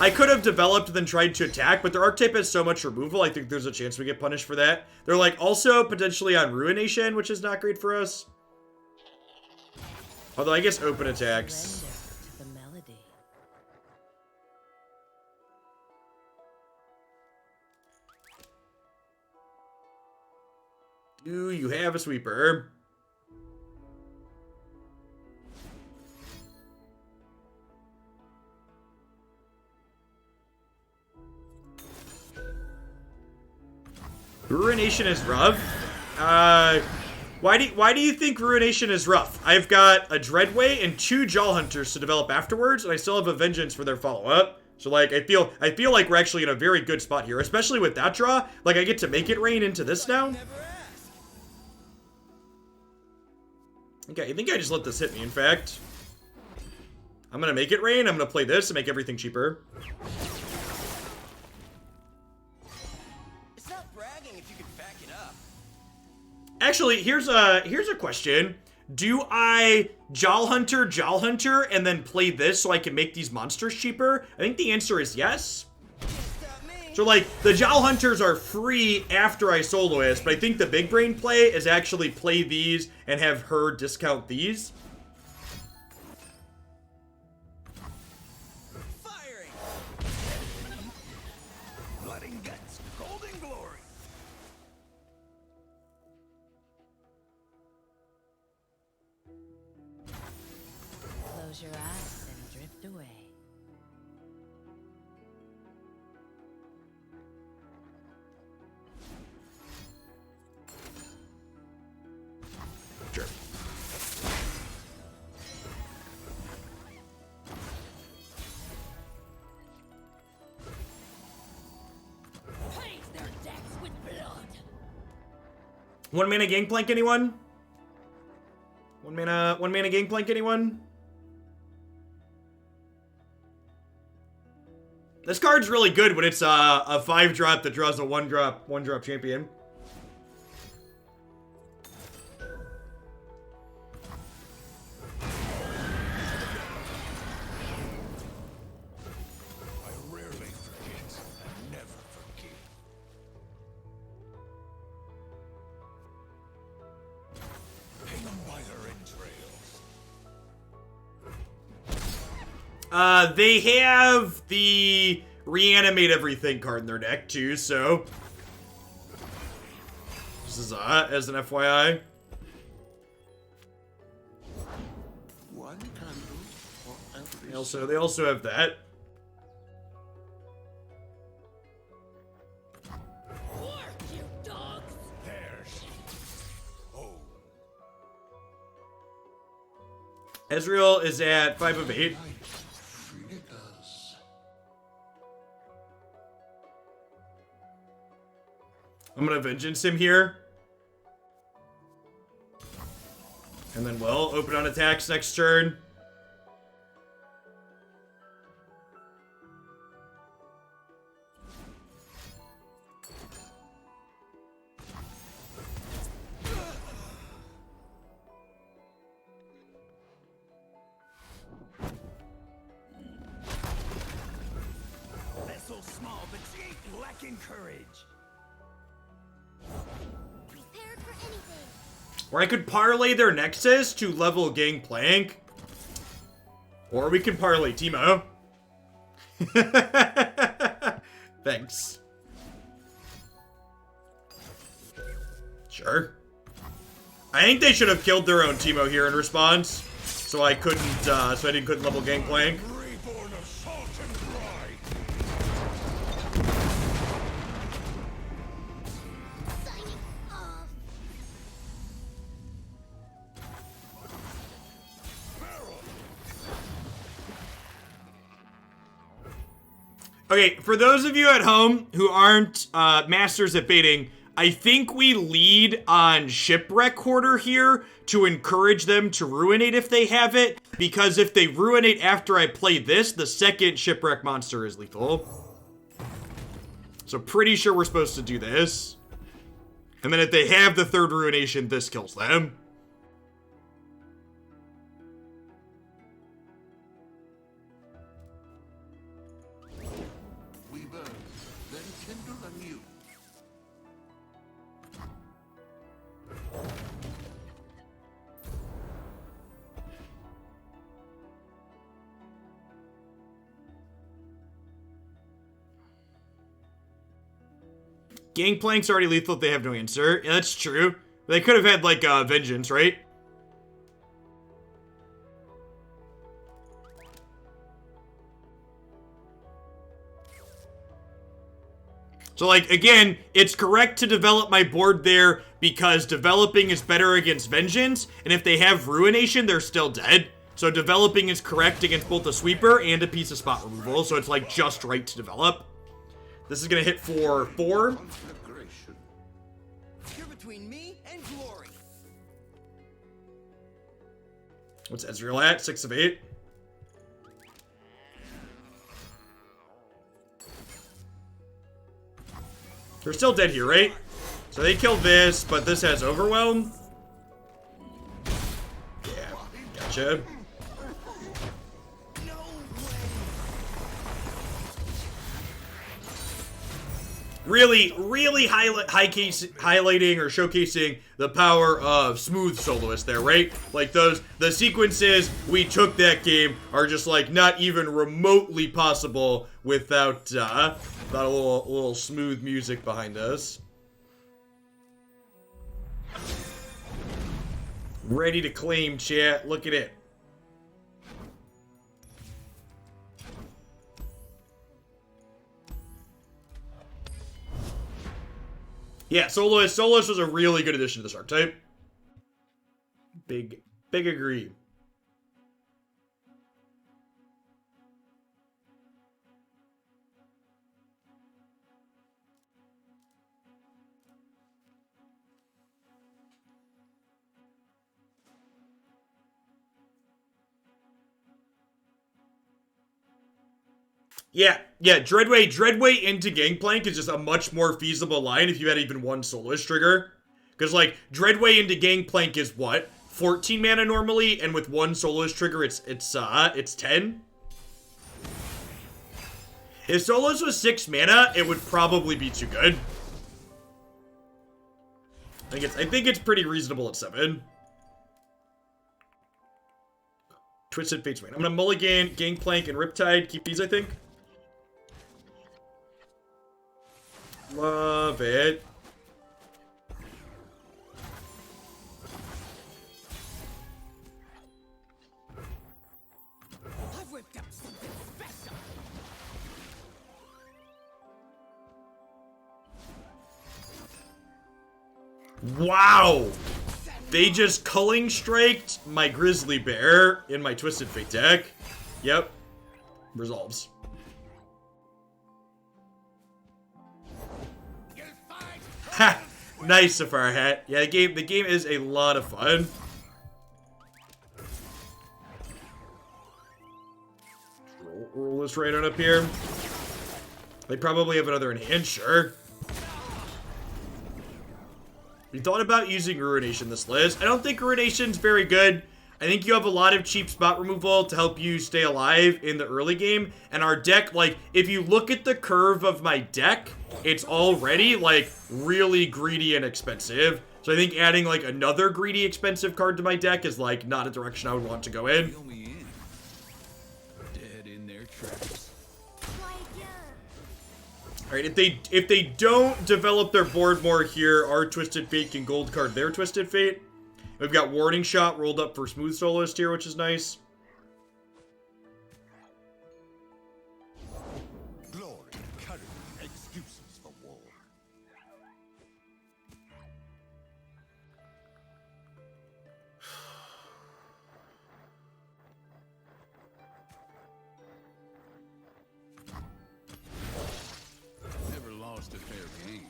could have developed and then tried to attack, but their archetype has so much removal, I think there's a chance we get punished for that. They're, like, also potentially on Ruination, which is not great for us. Although, I guess open attacks. Surrender to the melody. Do you have a sweeper? Ruination is rough. Why do you think Ruination is rough? I've got a Dreadway and 2 Jaw Hunters to develop afterwards, and I still have a Vengeance for their follow-up. So like I feel like we're actually in a very good spot here, especially with that draw. Like I get to make it rain into this now. Okay, I think I just let this hit me, in fact. I'm gonna make it rain, I'm gonna play this and make everything cheaper. Actually, here's a question. Do I Jaw Hunter, and then play this so I can make these monsters cheaper? I think the answer is yes. So, like, the Jaw Hunters are free after I Soloist, but I think the big brain play is actually play these and have her discount these. Firing. Blood and guts, golden glory. Close your eyes and drift away. Sure. Paint their decks with blood. 1 mana Gangplank, anyone? 1 mana Gangplank, anyone? This card's really good when it's a 5-drop that draws a 1-drop champion. I rarely forget. I never forgive. Hang them by their entrails. They have the reanimate everything card in their deck too, so this is as an FYI. One candle for every They also have that. Work, you dogs. There's home. Ezreal is at 5 of 8. flickers. I'm gonna Vengeance him here. And then we'll open on attacks next turn. Vessel small, but she ain't lacking courage. Prepared for anything. Or I could parlay their Nexus to level Gangplank. Or we can parlay Teemo. Thanks. Sure. I think they should have killed their own Teemo here in response. So I couldn't, couldn't level Gangplank. Reborn of salt and brine. Signing off. Okay, for those of you at home who aren't masters at baiting, I think we lead on Shipwreck Hoarder here to encourage them to Ruinate if they have it, because if they Ruinate after I play this, the second Shipwreck monster is lethal. So pretty sure we're supposed to do this. And then if they have the third Ruination, this kills them. We burn, then kindle anew. Gangplank's already lethal if they have no answer. Yeah, that's true. They could have had, like, Vengeance, right? So, like, again, it's correct to develop my board there because developing is better against Vengeance, and if they have Ruination, they're still dead. So developing is correct against both a sweeper and a piece of spot removal, so it's, like, just right to develop. This is gonna hit for 4. Conflagration. You're between me and glory. What's Ezreal at? 6 of 8. They're still dead here, right? So they killed this, but this has Overwhelm. Yeah, gotcha. Really highlighting or showcasing the power of Smooth Soloist there, right? Like the sequences we took that game are just like not even remotely possible without a little smooth music behind us. Ready to claim, chat. Look at it. Yeah, Soloist was a really good addition to this archetype. Big agree. Yeah, Dreadway into Gangplank is just a much more feasible line if you had even one Soloist trigger. Because, like, Dreadway into Gangplank is what? 14 mana normally, and with one Soloist trigger, it's 10? If Soloist was 6 mana, it would probably be too good. I think it's pretty reasonable at 7. Twisted Fate's Wayne. I'm gonna mulligan, Gangplank, and Riptide. Keep these, I think. Love it. I've whipped up something special. Wow! They just Culling Striked my Grizzly Bear in my Twisted Fate deck. Yep. Resolves. Ha! Nice, Safari Hat. Yeah, the game is a lot of fun. Roll this right on up here. They probably have another in hand, sure. You thought about using Ruination this list. I don't think Ruination's very good. I think you have a lot of cheap spot removal to help you stay alive in the early game. And our deck, like, if you look at the curve of my deck, it's already, like, really greedy and expensive. So I think adding, like, another greedy, expensive card to my deck is, like, not a direction I would want to go in. Reel me in. Dead in their tracks. Alright, if they don't develop their board more here, our Twisted Fate can gold card their Twisted Fate. We've got Warning Shot rolled up for Smooth Soloist here, which is nice. Glory, courage, excuses for war. Never lost a fair game.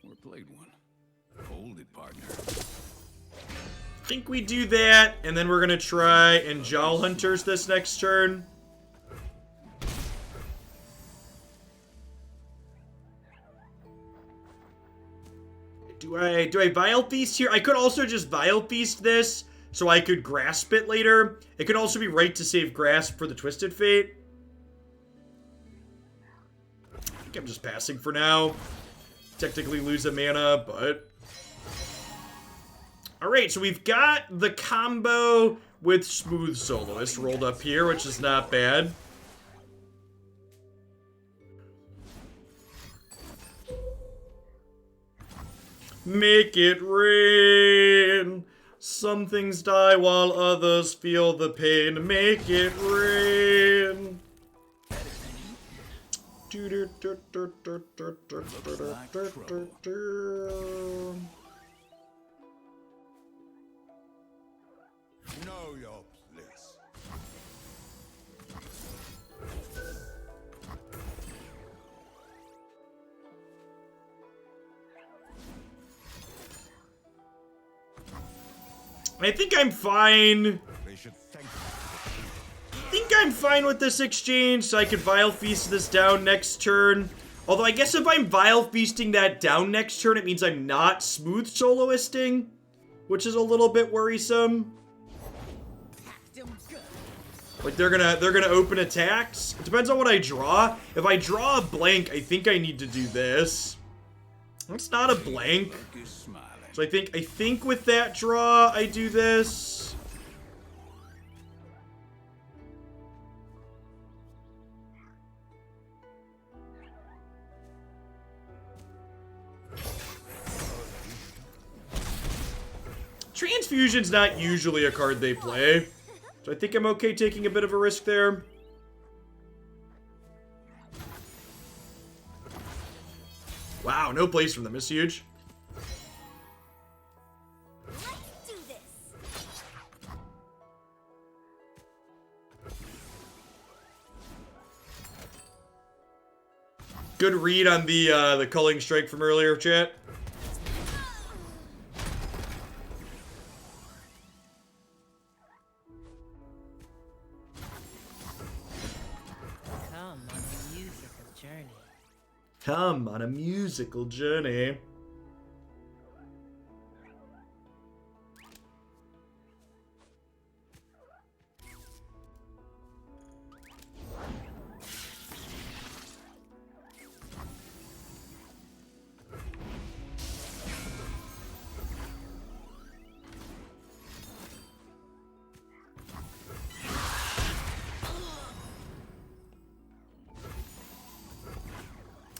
Or played one. Hold it, partner. I think we do that, and then we're gonna try and Jowl Hunters this next turn. Do I Vile Feast here? I could also just Vile Feast this, so I could Grasp it later. It could also be right to save Grasp for the Twisted Fate. I think I'm just passing for now. Technically lose a mana, but... Alright, so we've got the combo with Smooth Soloist rolled up here, which is not bad. Make it rain. Some things die while others feel the pain. Make it rain. Know your place. I think I'm fine. They should thank you. I think I'm fine with this exchange, so I could Vile Feast this down next turn. Although I guess if I'm Vile Feasting that down next turn, it means I'm not Smooth Soloisting, which is a little bit worrisome. Like they're gonna open attacks. It depends on what I draw. If I draw a blank, I think I need to do this. That's not a blank. So I think with that draw, I do this. Transfusion's not usually a card they play. So I think I'm okay taking a bit of a risk there. Wow, no place from them is huge. Good read on the culling strike from earlier, chat. Come on a musical journey. Come on a musical journey.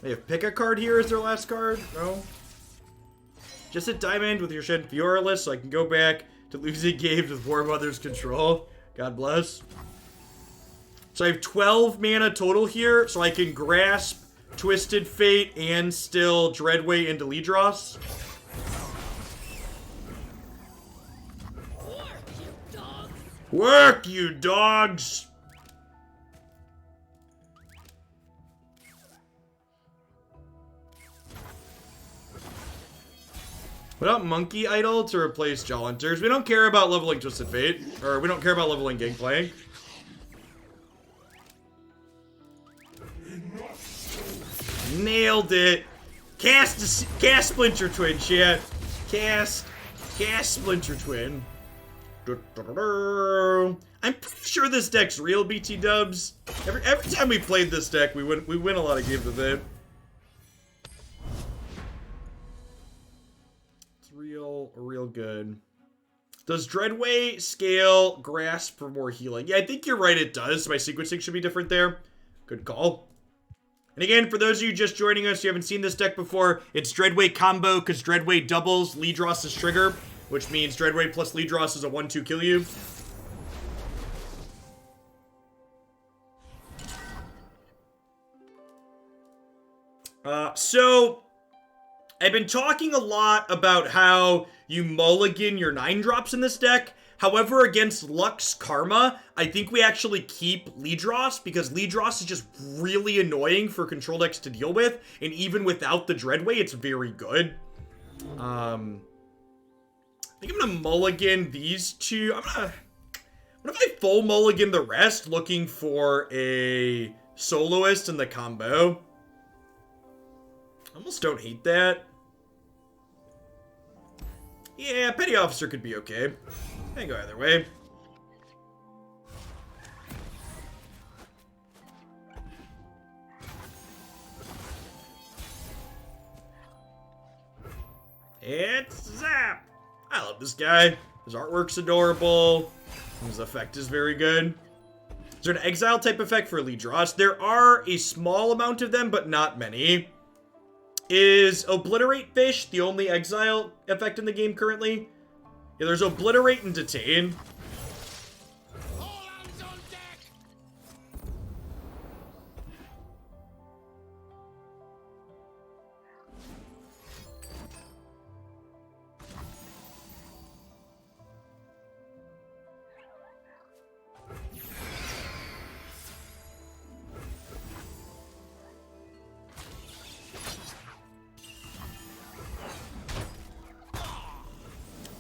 They have pick a card here as their last card? No? Just hit diamond with your Shen Fiora list so I can go back to losing games with War Mother's control. God bless. So I have 12 mana total here, so I can grasp Twisted Fate and still Dreadway into Lidros. Work, you dogs! What up, Monkey Idol to replace Jawhunters? We don't care about leveling Twisted Fate. Or, we don't care about leveling Gangplank. Nailed it! Cast Splinter Twin, chat. Cast Splinter Twin. I'm pretty sure this deck's real, BT dubs. Every time we played this deck, we win a lot of games with it. Real good. Does Dreadway scale Grasp for more healing? Yeah, I think you're right, it does. My sequencing should be different there. Good call. And again, for those of you just joining us, you haven't seen this deck before, it's Dreadway combo, because Dreadway doubles Lidros' trigger, which means Dreadway plus Lidros is a 1-2 kill you. So I've been talking a lot about how you mulligan your 9-drops in this deck. However, against Lux Karma, I think we actually keep Lidros, because Lidros is just really annoying for control decks to deal with, and even without the Dreadway, it's very good. I think I'm gonna mulligan these two. What if I full mulligan the rest, looking for a soloist in the combo? Almost don't hate that. Yeah, Petty Officer could be okay. I can go either way. It's Zap! I love this guy. His artwork's adorable. His effect is very good. Is there an exile type effect for Lidros? There are a small amount of them, but not many. Is Obliterate Fish the only exile effect in the game currently? Yeah, there's Obliterate and Detain. All hands on deck!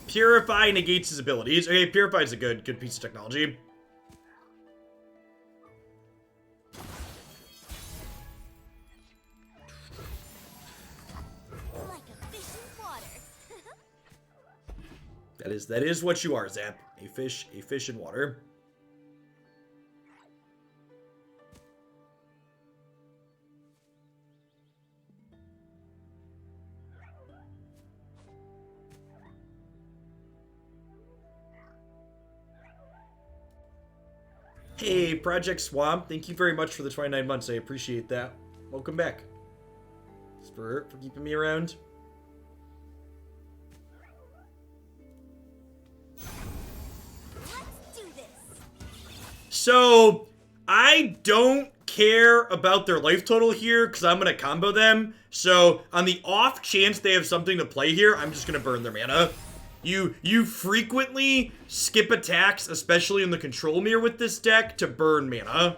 Purify negates his abilities. Okay, Purify is a good piece of technology. Like a fish in water. That is what you are, Zap. A fish in water. Hey, Project Swamp, thank you very much for the 29 months. I appreciate that. Welcome back. Thanks for keeping me around. Let's do this. So, I don't care about their life total here because I'm going to combo them. So, on the off chance they have something to play here, I'm just going to burn their mana. You frequently skip attacks, especially in the control mirror with this deck, to burn mana.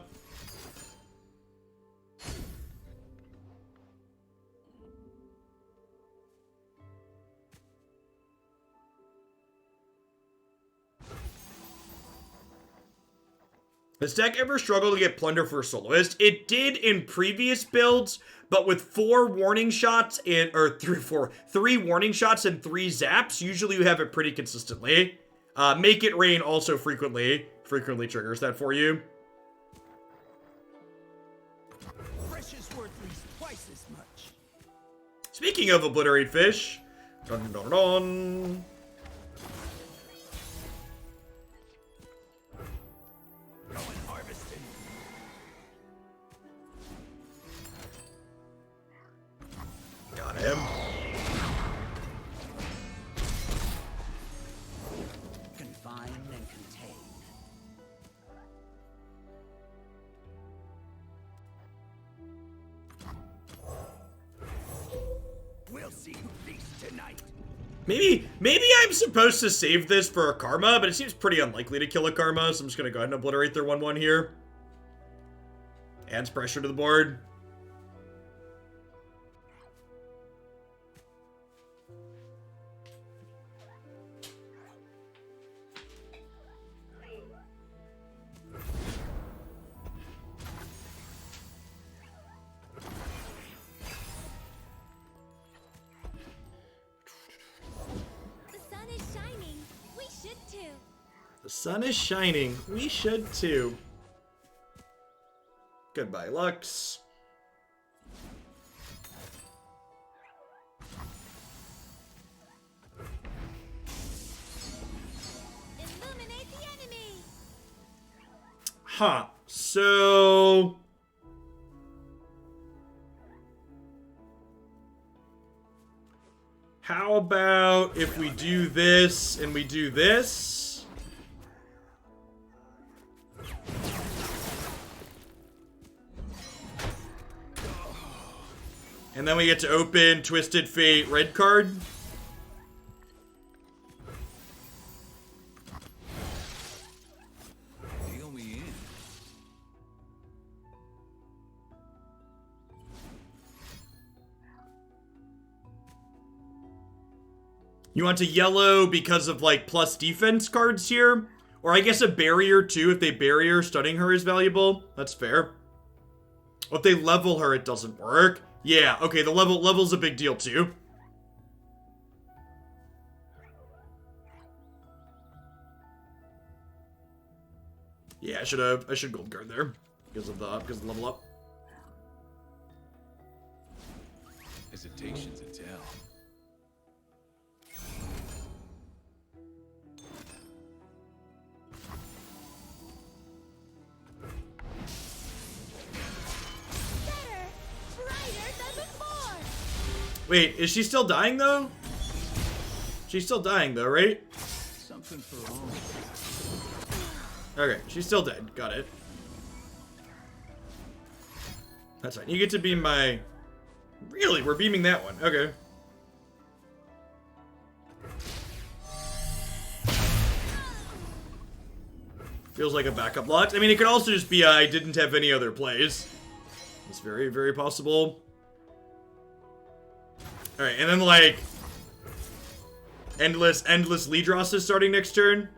Has deck ever struggled to get Plunder for Soloist? It did in previous builds, but with 4 warning shots or 3 warning shots and 3 zaps, usually you have it pretty consistently. Make It Rain also frequently triggers that for you. Fresh is worth at least twice as much. Speaking of Obliterate Fish, dun dun dun. Going harvesting. Got him. Confine and contain. We'll see who feasts tonight. Maybe I'm supposed to save this for a Karma, but it seems pretty unlikely to kill a Karma, so I'm just gonna go ahead and obliterate their 1/1 here. Adds pressure to the board. The sun is shining. We should too. The sun is shining. We should too. Goodbye, Lux. Illuminate the enemy. Huh. So... how about if we do this and we do this? And then we get to open Twisted Fate red card. Deal me in. You want to yellow because of, like, plus defense cards here? Or I guess a barrier, too. If they barrier, stunning her is valuable. That's fair. Well, if they level her, it doesn't work. Yeah, okay, the level's a big deal, too. Yeah, I should gold guard there. Because of the level up. Hesitation's a tell. Better, brighter than before. Wait, is she still dying, though? She's still dying, though, right? Something for all. Okay, she's still dead. Got it. That's fine. You get to beam my... Really? We're beaming that one. Okay. Feels like a backup lock. I mean, it could also just be I didn't have any other plays. It's very, very possible. Alright, and then, like... Endless Lidros is starting next turn.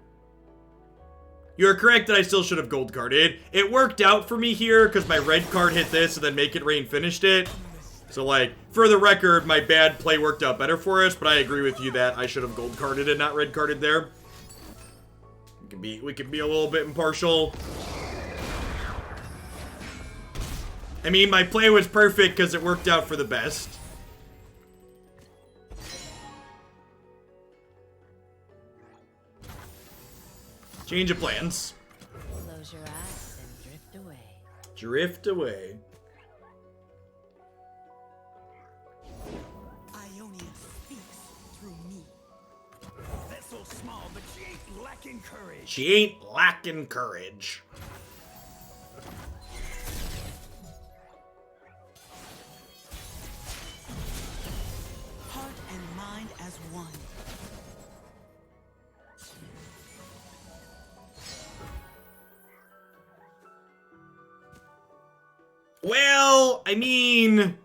You are correct that I still should have gold carded. It worked out for me here because my red card hit this and then Make It Rain finished it. So, like, for the record, my bad play worked out better for us, but I agree with you that I should have gold carded and not red carded there. We can be a little bit impartial. I mean, my play was perfect because it worked out for the best. Change of plans. Close your eyes and drift away. Drift away. Ionia speaks through me. Vessel small, but she ain't lacking courage. She ain't lacking courage. Heart and mind as one. Well, I mean...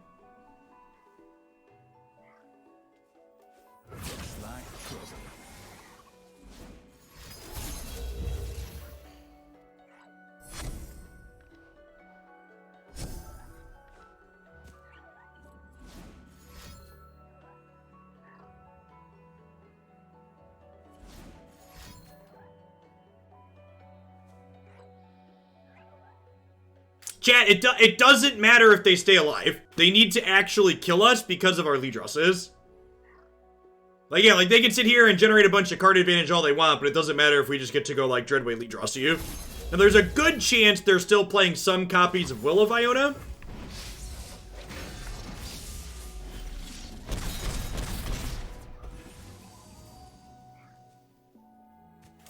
Looks like trouble. Chat, it doesn't matter if they stay alive. They need to actually kill us because of our Leadrosses. Like, yeah, like, they can sit here and generate a bunch of card advantage all they want, but it doesn't matter if we just get to go, like, Dreadway Leadross you. And there's a good chance they're still playing some copies of Will of Iona.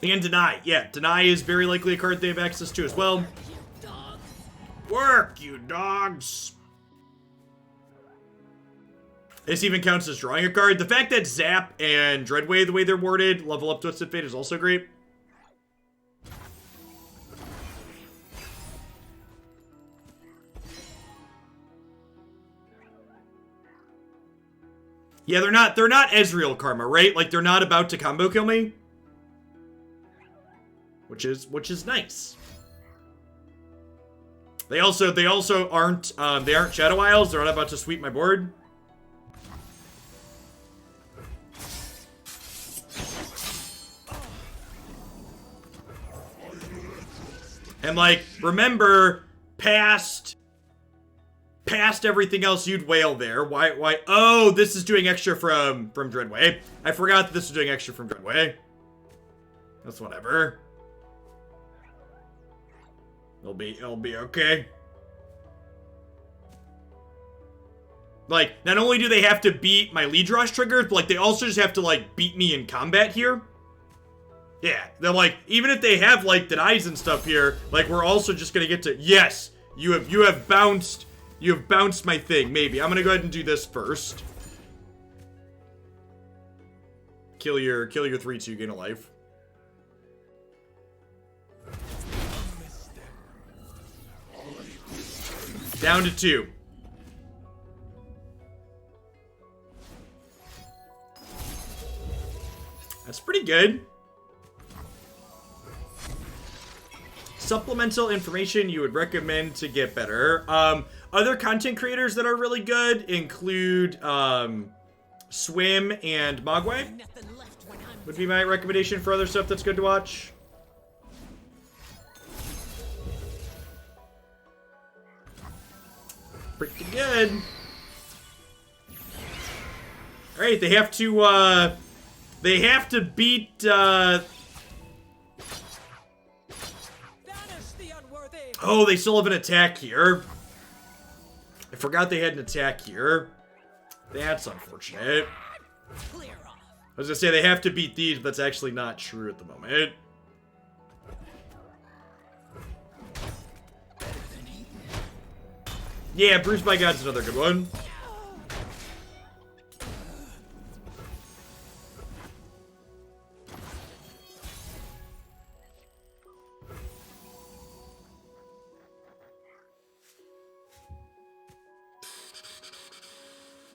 And Deny. Yeah, Deny is very likely a card they have access to as well. Work, you dogs! This even counts as drawing a card. The fact that Zap and Dreadway, the way they're worded, level up Twisted Fate is also great. Yeah, they're not Ezreal Karma, right? Like, they're not about to combo kill me. Which is nice. They also aren't Shadow Isles. They're not about to sweep my board. And like, remember, past everything else, you'd wail there. Why? Oh, this is doing extra from Dreadway. I forgot that this is doing extra from Dreadway. That's whatever. It'll be okay. Like, not only do they have to beat my Leadross triggers, but like they also just have to like beat me in combat here. Yeah, they're like, even if they have like denies and stuff here, like we're also just gonna get to, yes, you have bounced my thing. Maybe I'm gonna go ahead and do this first. Kill your 3/2, gain a life. Down to 2. That's pretty good. Supplemental information you would recommend to get better. Other content creators that are really good include Swim and Mogwai. Would be my recommendation for other stuff that's good to watch. Pretty good. Alright, they have to beat oh, they still have an attack here. I forgot they had an attack here. That's unfortunate. I was gonna say they have to beat these, but that's actually not true at the moment. Yeah, Bruised by God's another good one.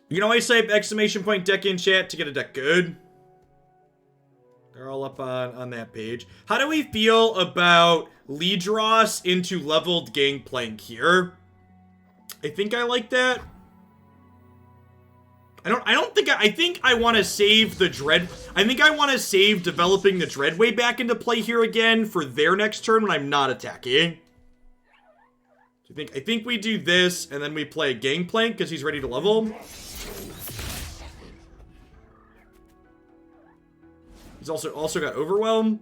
You can always type ! deck in chat to get a deck good. They're all up on that page. How do we feel about Leadross into leveled Gangplank here? I think I like that. I think I want to save the I think I want to save developing the Dreadway back into play here again for their next turn when I'm not attacking. So I think we do this and then we play Gangplank because he's ready to level. He's also got Overwhelm.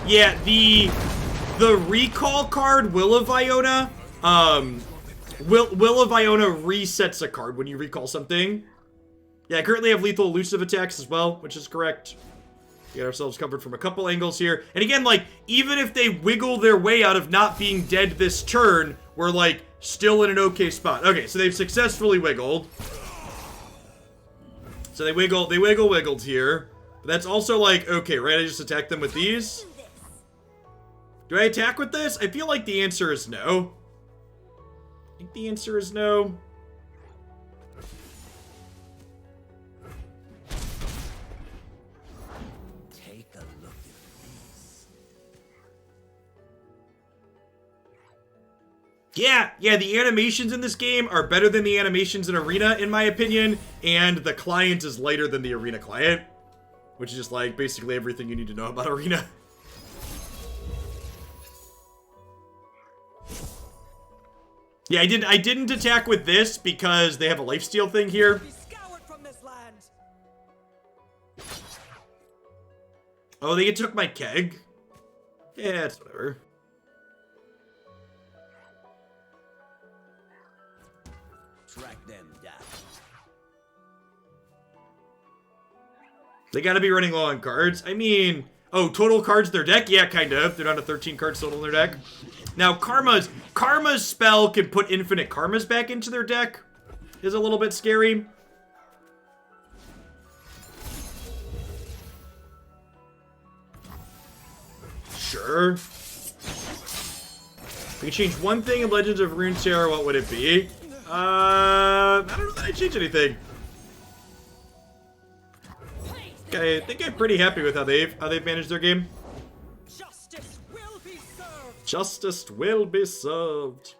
Yeah, the recall card, Will of Iona, Will of Iona resets a card when you recall something. Yeah, I currently have lethal elusive attacks as well, which is correct. Get ourselves covered from a couple angles here. And again, like, even if they wiggle their way out of not being dead this turn, we're, like, still in an okay spot. Okay, so they've successfully wiggled. So they wiggled here. But that's also, like, okay, right? I just attack them with these. Do I attack with this? I feel like the answer is no. I think the answer is no. Yeah, the animations in this game are better than the animations in Arena, in my opinion, and the client is lighter than the Arena client, which is just like basically everything you need to know about Arena. Yeah, I didn't attack with this because they have a lifesteal thing here. Be scoured from this land. Oh, they took my keg? Yeah, it's whatever. Track them down. They gotta be running low on cards. I mean, oh, total cards in their deck? Yeah, kind of. They're down to 13 cards total in their deck. Now, Karma's spell can put infinite Karmas back into their deck. Is a little bit scary. Sure. We can change one thing in Legends of Runeterra, what would it be? I don't know that I change anything. Okay, I think I'm pretty happy with how they've managed their game. Justice will be served. Justice will be served.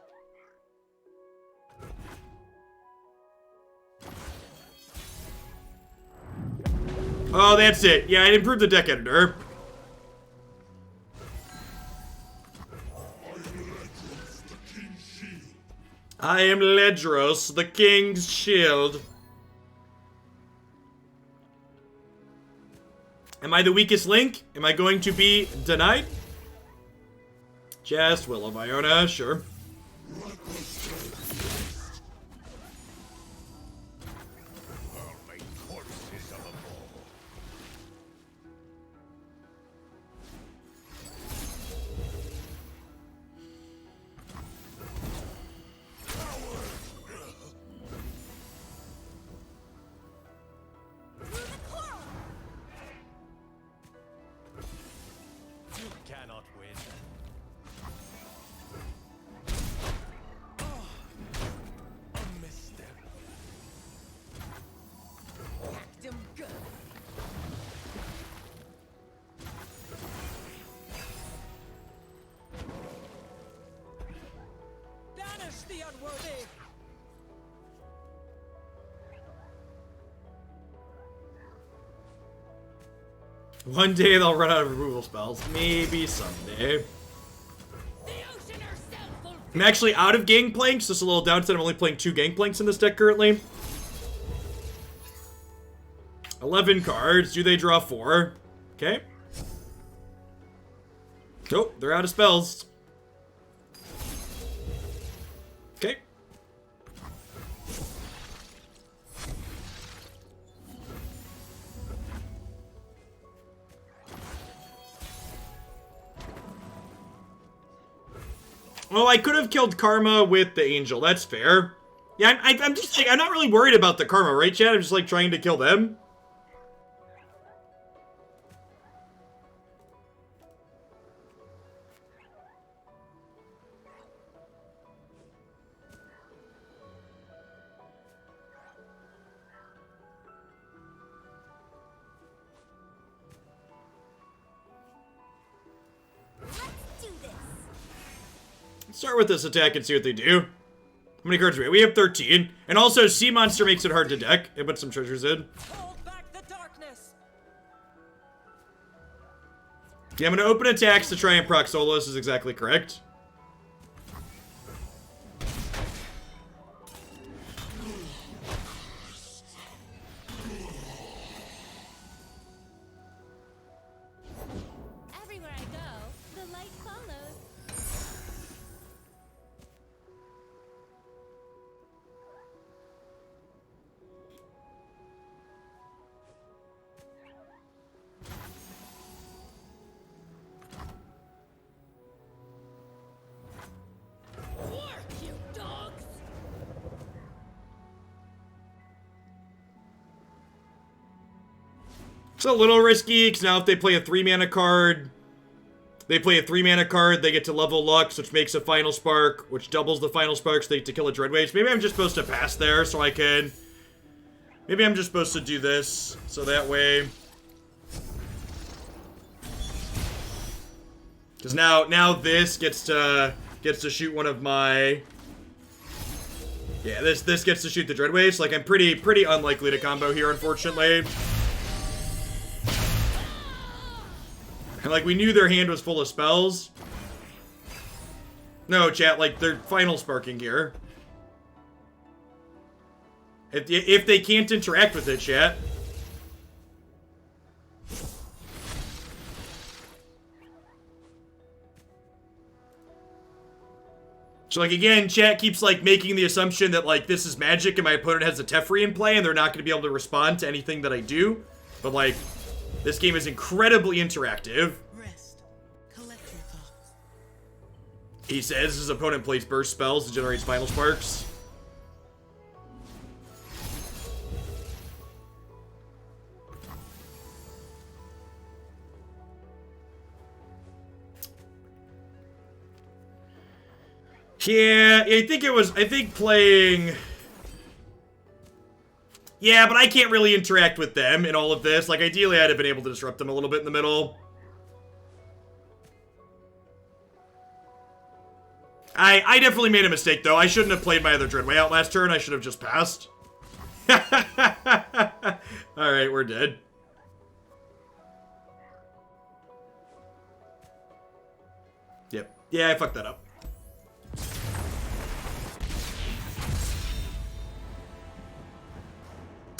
Oh, that's it. Yeah, I improved the deck editor. I am Ledros, the King's Shield. Am I the weakest link? Am I going to be denied? Just Will of Iona, sure. Cannot win. A misstep. Hacked him good. Banish the unworthy. One day they'll run out of removal spells. Maybe someday. The ocean herself will I'm actually out of Gangplanks. This is a little downside. I'm only playing 2 Gangplanks in this deck currently. 11 cards. Do they draw 4? Okay. Nope, they're out of spells. Okay. Oh, I could have killed Karma with the Angel. That's fair. Yeah, I'm just like, I'm not really worried about the Karma, right, Chad? I'm just like trying to kill them. Let's do this. Let's start with this attack and see what they do. How many cards do we have? We have 13. And also, Sea Monster makes it hard to deck. It puts some treasures in. Hold back the darkness. Yeah, I'm going to open attacks to try and proc solo. This is exactly correct. Everywhere I go, the light follows. Work, you dogs! It's a little risky, because now if they play a 3-mana card, they get to level Lux, which makes a Final Spark, which doubles the Final Sparks to kill a Dreadway. So maybe I'm just supposed to pass there so I can... Maybe I'm just supposed to do this, so that way... Because now this gets to gets to shoot one of my... Yeah, this gets to shoot the Dreadways. Like, I'm pretty unlikely to combo here, unfortunately. And, like, we knew their hand was full of spells. No, chat, like, they're final sparking here. If they can't interact with it, chat. So, like, again, chat keeps, like, making the assumption that, like, this is magic and my opponent has a Teferi in play and they're not going to be able to respond to anything that I do. But, like, this game is incredibly interactive. Rest. Collect your thoughts. He says his opponent plays burst spells and generates final sparks. Yeah, I think playing... Yeah, but I can't really interact with them in all of this. Like, ideally, I'd have been able to disrupt them a little bit in the middle. I definitely made a mistake, though. I shouldn't have played my other Dreadway out last turn. I should have just passed. Alright, we're dead. Yep. Yeah, I fucked that up.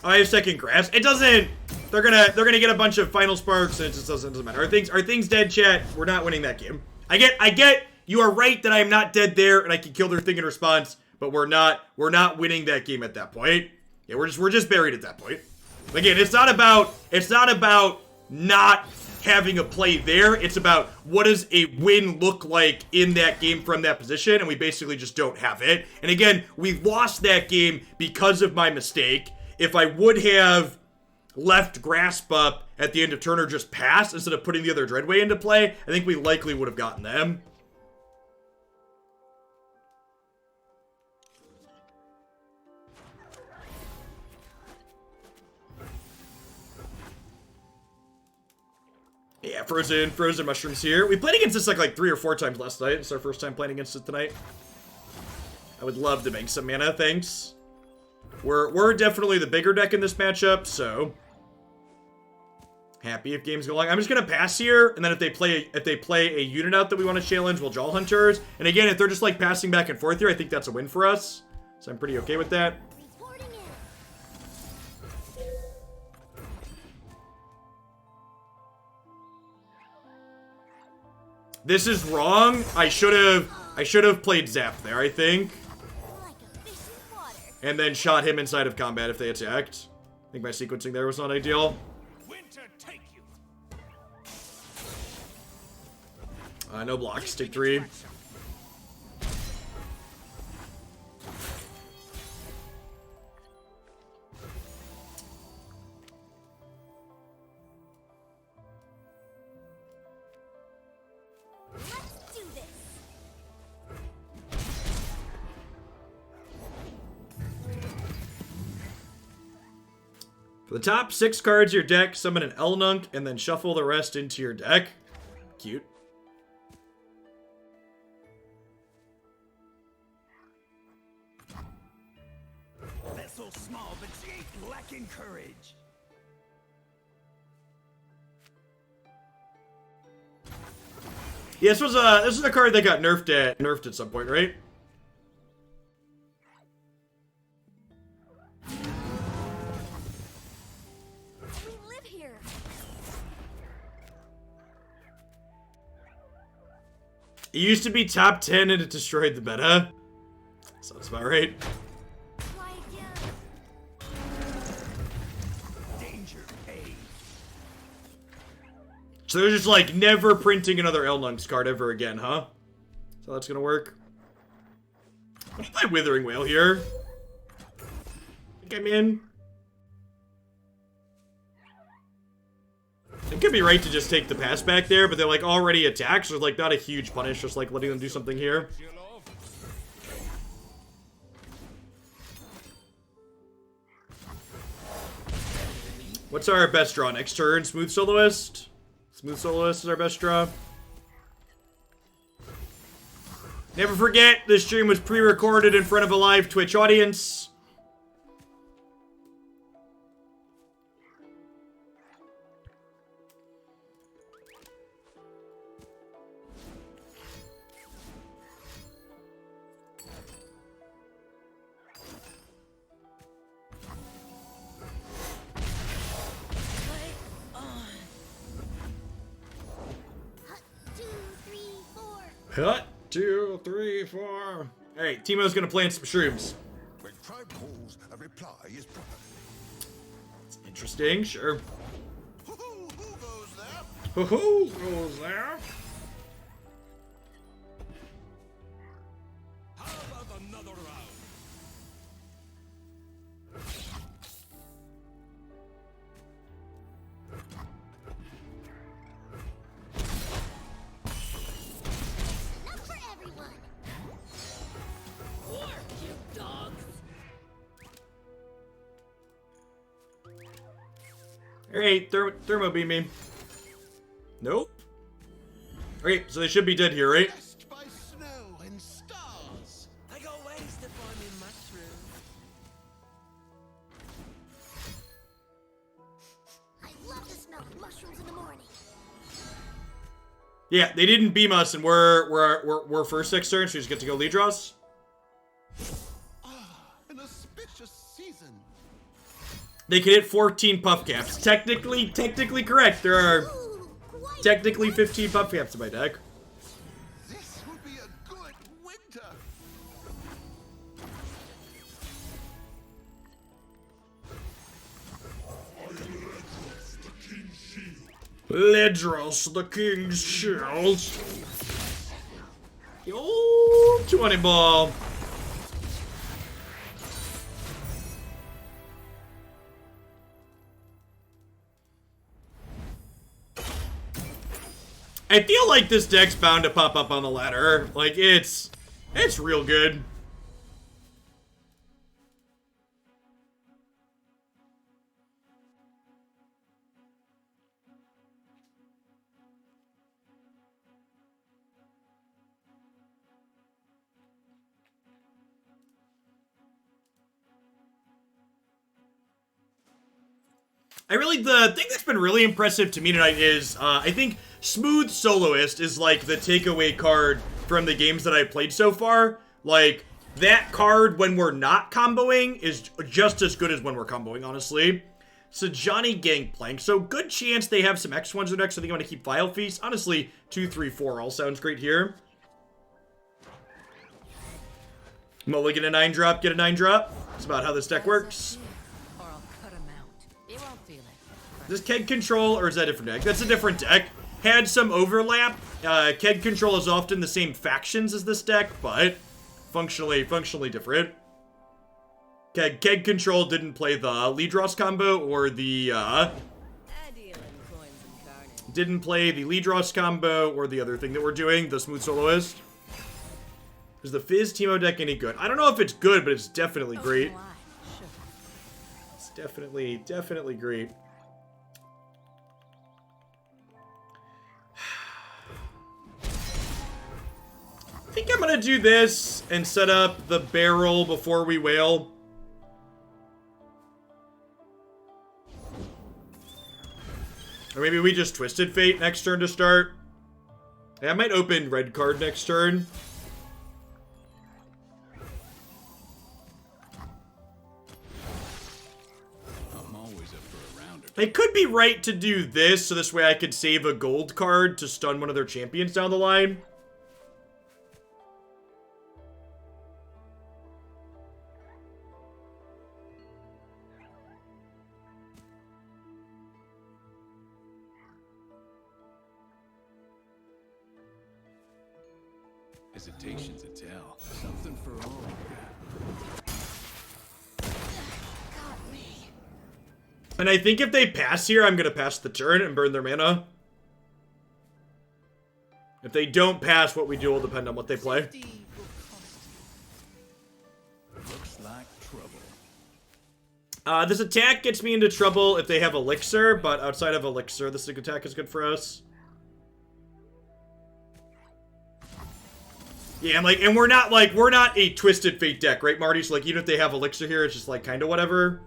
Oh, I have second grass. It doesn't. They're gonna get a bunch of final sparks, and it just doesn't matter. Are things dead, chat? We're not winning that game. I get. You are right that I am not dead there, and I can kill their thing in response. But we're not winning that game at that point. Yeah, we're just buried at that point. Again, it's not about not having a play there. It's about what does a win look like in that game from that position, and we basically just don't have it. And again, we lost that game because of my mistake. If I would have left Grasp up at the end of turn or just passed instead of putting the other Dreadway into play, I think we likely would have gotten them. Yeah, frozen mushrooms here. We played against this like 3 or 4 times last night. It's our first time playing against it tonight. I would love to make some mana, thanks. We're definitely the bigger deck in this matchup, so happy if games go long. I'm just gonna pass here, and then if they play a unit out that we want to challenge, we'll Jaw Hunters. And again, if they're just like passing back and forth here, I think that's a win for us. So I'm pretty okay with that. This is wrong. I should have played Zap there, I think. And then shot him inside of combat if they attacked. I think my sequencing there was not ideal. Winter take you. No blocks. Take 3. For the top 6 cards of your deck, summon an Elnunk, and then shuffle the rest into your deck. Cute. Vessel small, but she ain't lacking courage. Yeah, this was a card that got nerfed at some point, right? It used to be top 10 and it destroyed the meta. Sounds about right. Danger paid. So they're just like never printing another Elnunks card ever again, huh? So that's gonna work. I'm gonna play Withering Wail here. I think I'm in. It could be right to just take the pass back there, but they're like already attacked, so there's like not a huge punish, just like letting them do something here. What's our best draw next turn? Smooth Soloist? Smooth Soloist is our best draw. Never forget, this stream was pre-recorded in front of a live Twitch audience. Cut, 2, 3, 4. Alright, Timo's gonna plant some shrooms. When tribe calls, a reply is proper. Interesting, sure. Who goes there? Who goes there? How about another round? Enough for everyone. War, you dogs. Alright, thermo beam me. Nope. Okay, so they should be dead here, right? Blessed by snow and stars. I go ways to find me mushroom. I love the smell of mushrooms in the morning. Yeah, they didn't beam us, and we're first next turn, so we just get to go lead draws. An auspicious season. They can hit 14 puff caps. Technically correct. There are Ooh, quite technically 15 puff caps in my deck. This will be a good winter. Ledros, the King's Shield. Yo, 20 ball. I feel like this deck's bound to pop up on the ladder. Like, it's real good. The thing that's been really impressive to me tonight is, I think Smooth Soloist is like the takeaway card from the games that I've played so far. Like, that card when we're not comboing is just as good as when we're comboing, honestly. So Johnny Gangplank. So good chance they have some X1s in their deck, so I think I'm going to keep Vile Feast. Honestly, 2, 3, 4 all sounds great here. Mulligan a 9-drop, get a 9-drop. That's about how this deck works. Or I'll cut 'em out. They won't feel it. Is this Keg Control, or is that a different deck? That's a different deck. Had some overlap. Keg Control is often the same factions as this deck, but functionally different. Keg Control didn't play the Ledros combo, or the, I deal in coins and carnage. didn't play the Ledros combo, or the other thing that we're doing, the Smooth Soloist. Is the Fizz Teemo deck any good? I don't know if it's good, but it's definitely great. Why? Sure. It's definitely great. I think I'm gonna do this and set up the barrel before we wail. Or maybe we just Twisted Fate next turn to start. Yeah, I might open red card next turn. I'm always up for a rounder. It could be right to do this, so this way I could save a gold card to stun one of their champions down the line. Hesitation's a tell. Something for all. got me. And I think if they pass here, I'm gonna pass the turn and burn their mana. If they don't pass, what we do will depend on what they play. Safety will cost you. Looks like trouble. This attack gets me into trouble if they have Elixir, but outside of Elixir, this attack is good for us. Yeah, and we're not a Twisted Fate deck, right, Marty? So, like, even if they have Elixir here, it's just, like, kind of whatever.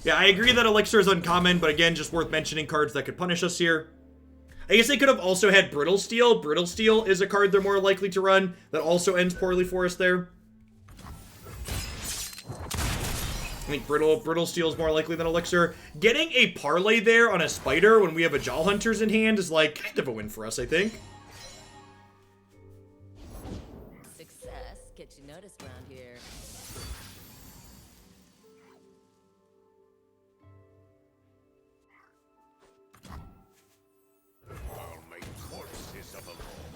Yeah, I agree that Elixir is uncommon, but again, just worth mentioning cards that could punish us here. I guess they could have also had Brittle Steel. Brittle Steel is a card they're more likely to run. That also ends poorly for us there. I think Brittle Steel is more likely than Elixir. Getting a Parlay there on a Spider when we have a Jaw Hunters in hand is, like, kind of a win for us, I think. Success gets you noticed around here. I'll make corpses of them all.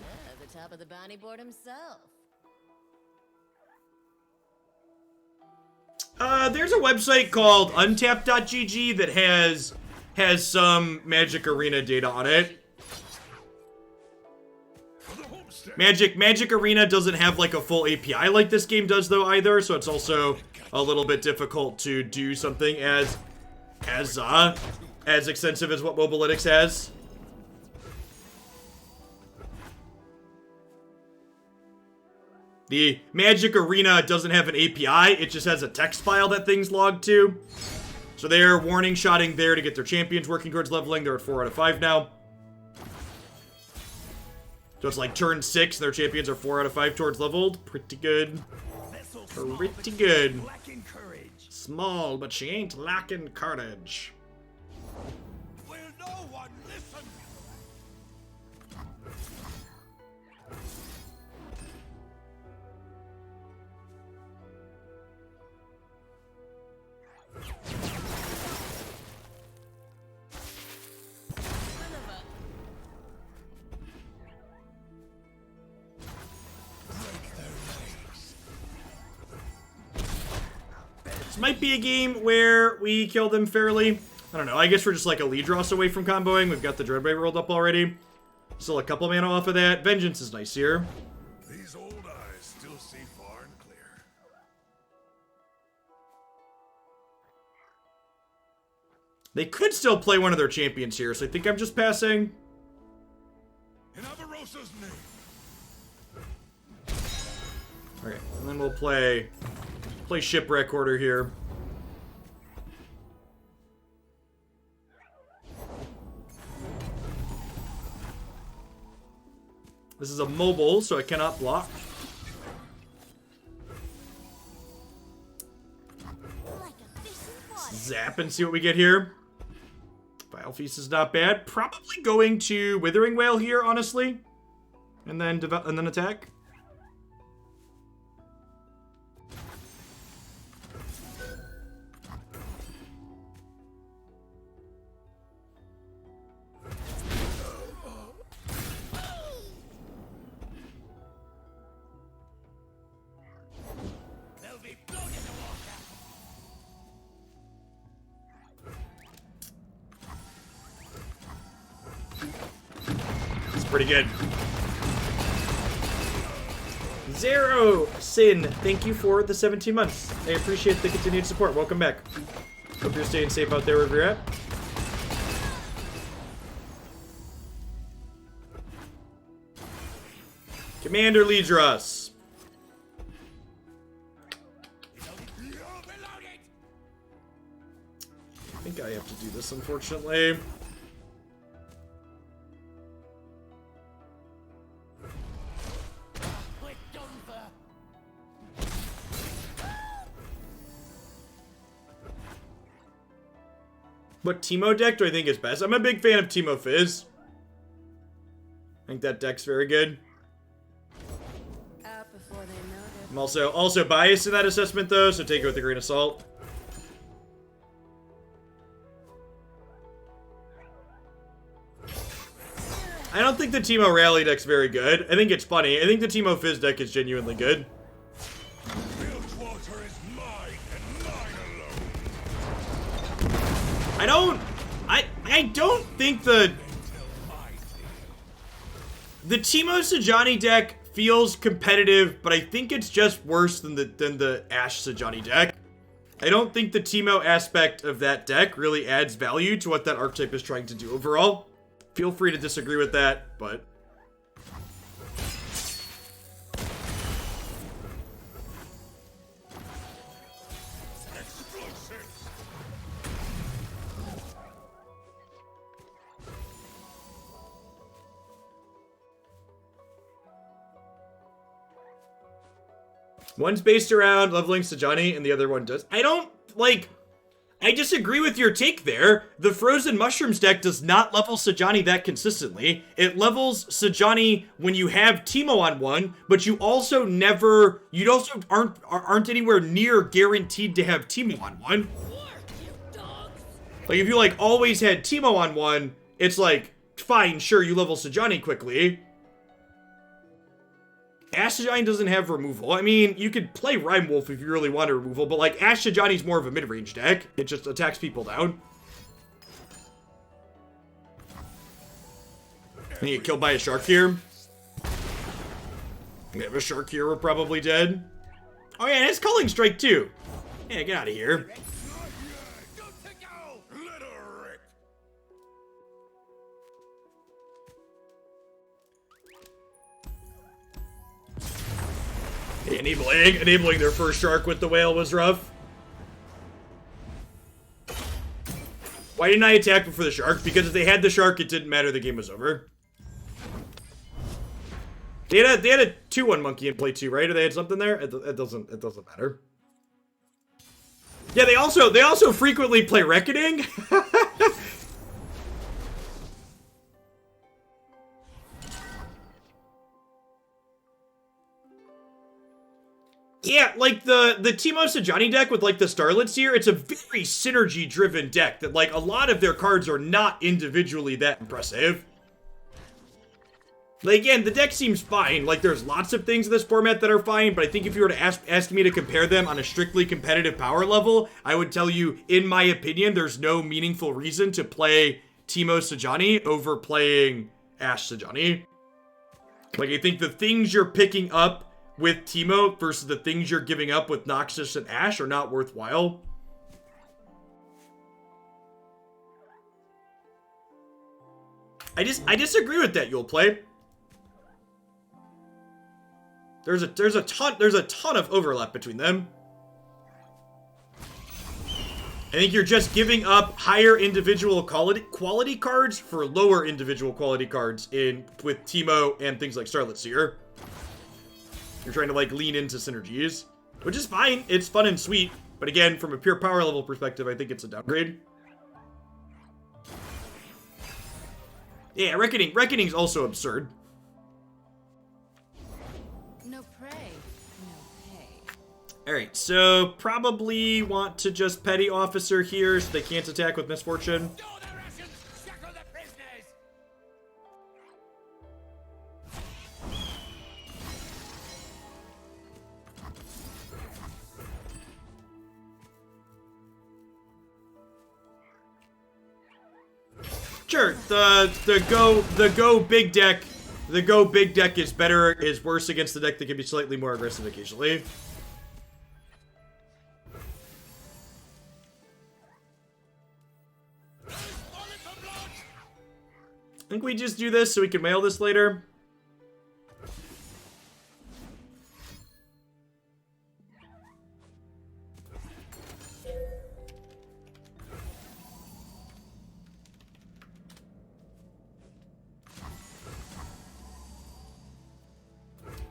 Yeah, the top of the bounty board himself. There's a website called untap.gg that has some Magic Arena data on it. Magic Arena doesn't have like a full API like this game does though either, so it's also a little bit difficult to do something as extensive as what Mobalytics has. The Magic Arena doesn't have an API, it just has a text file that things log to. So they're warning shotting there to get their champions working towards leveling. They're at 4 out of 5 now. So it's like turn 6, their champions are 4 out of 5 towards leveled. Pretty good. Pretty good. Small, but she ain't lacking courage. Will no one listen? This might be a game where we kill them fairly. I don't know. I guess we're just like a lead dross away from comboing. We've got the Dreadway rolled up already. Still a couple mana off of that. Vengeance is nice here. These old eyes still see far and clear. They could still play one of their champions here, so I think I'm just passing. In Avarosa's name. Okay, and then we'll play Shipwreck Order here. This is a mobile, so I cannot block. Zap and see what we get here. Vile Feast is not bad. Probably going to Withering Wail here, honestly. And then attack. They'll be blown in the water. It's pretty good. Zero Sin, thank you for the 17 months. I appreciate the continued support. Welcome back. Hope you're staying safe out there wherever you're at. Commander Leadros. I think I have to do this, unfortunately. What Teemo deck do I think is best? I'm a big fan of Teemo Fizz. I think that deck's very good. Out before they know it. I'm also biased in that assessment though, so take it with a grain of salt. I don't think the Teemo Rally deck's very good. I think it's funny. I think the Teemo Fizz deck is genuinely good. Bilgewater is mine and mine alone. I don't think the Teemo Sejanni deck feels competitive, but I think it's just worse than the Ashe Sejanni deck. I don't think the Teemo aspect of that deck really adds value to what that archetype is trying to do overall. Feel free to disagree with that, but One's based around leveling Sajani, and the other one does. I don't, like... I disagree with your take there. The Frozen Mushrooms deck does not level Sajani that consistently. It levels Sajani when you have Teemo on one, but you also never... You also aren't anywhere near guaranteed to have Teemo on one. Like, if you, like, always had Teemo on one, it's like, fine, sure, you level Sajani quickly. Ash Sajani doesn't have removal. I mean, you could play Rhyme Wolf if you really want a removal, but like Ash Sajani's more of a mid-range deck. It just attacks people down. And you get killed by a shark here. We have a shark here, we're probably dead. Oh yeah, and it's Culling Strike too. Yeah, get out of here. Enabling their first shark with the whale was rough. Why didn't I attack before the shark? Because if they had the shark, it didn't matter. The game was over. They had a 2-1 monkey in play too, right? Or they had something there? It doesn't matter. Yeah, they also frequently play Reckoning. Yeah, like the Teemo Sajani deck with like the Starlit Seer, it's a very synergy driven deck that like a lot of their cards are not individually that impressive. Like again, the deck seems fine. Like there's lots of things in this format that are fine, but I think if you were to ask me to compare them on a strictly competitive power level, I would tell you, in my opinion, there's no meaningful reason to play Teemo Sajani over playing Ash Sajani. Like I think the things you're picking up with Teemo versus the things you're giving up with Noxus and Ash are not worthwhile. I disagree with that, you'll play. There's a ton of overlap between them. I think you're just giving up higher individual quality cards for lower individual quality cards with Teemo and things like Starlit Seer. You're trying to like lean into synergies, which is fine. It's fun and sweet, but again, from a pure power level perspective, I think it's a downgrade. Yeah, Reckoning's also absurd. No prey, no pay. Alright, so probably want to just Petty Officer here so they can't attack with Misfortune. Sure, the go big deck is worse against the deck that can be slightly more aggressive occasionally. I think we just do this so we can mail this later.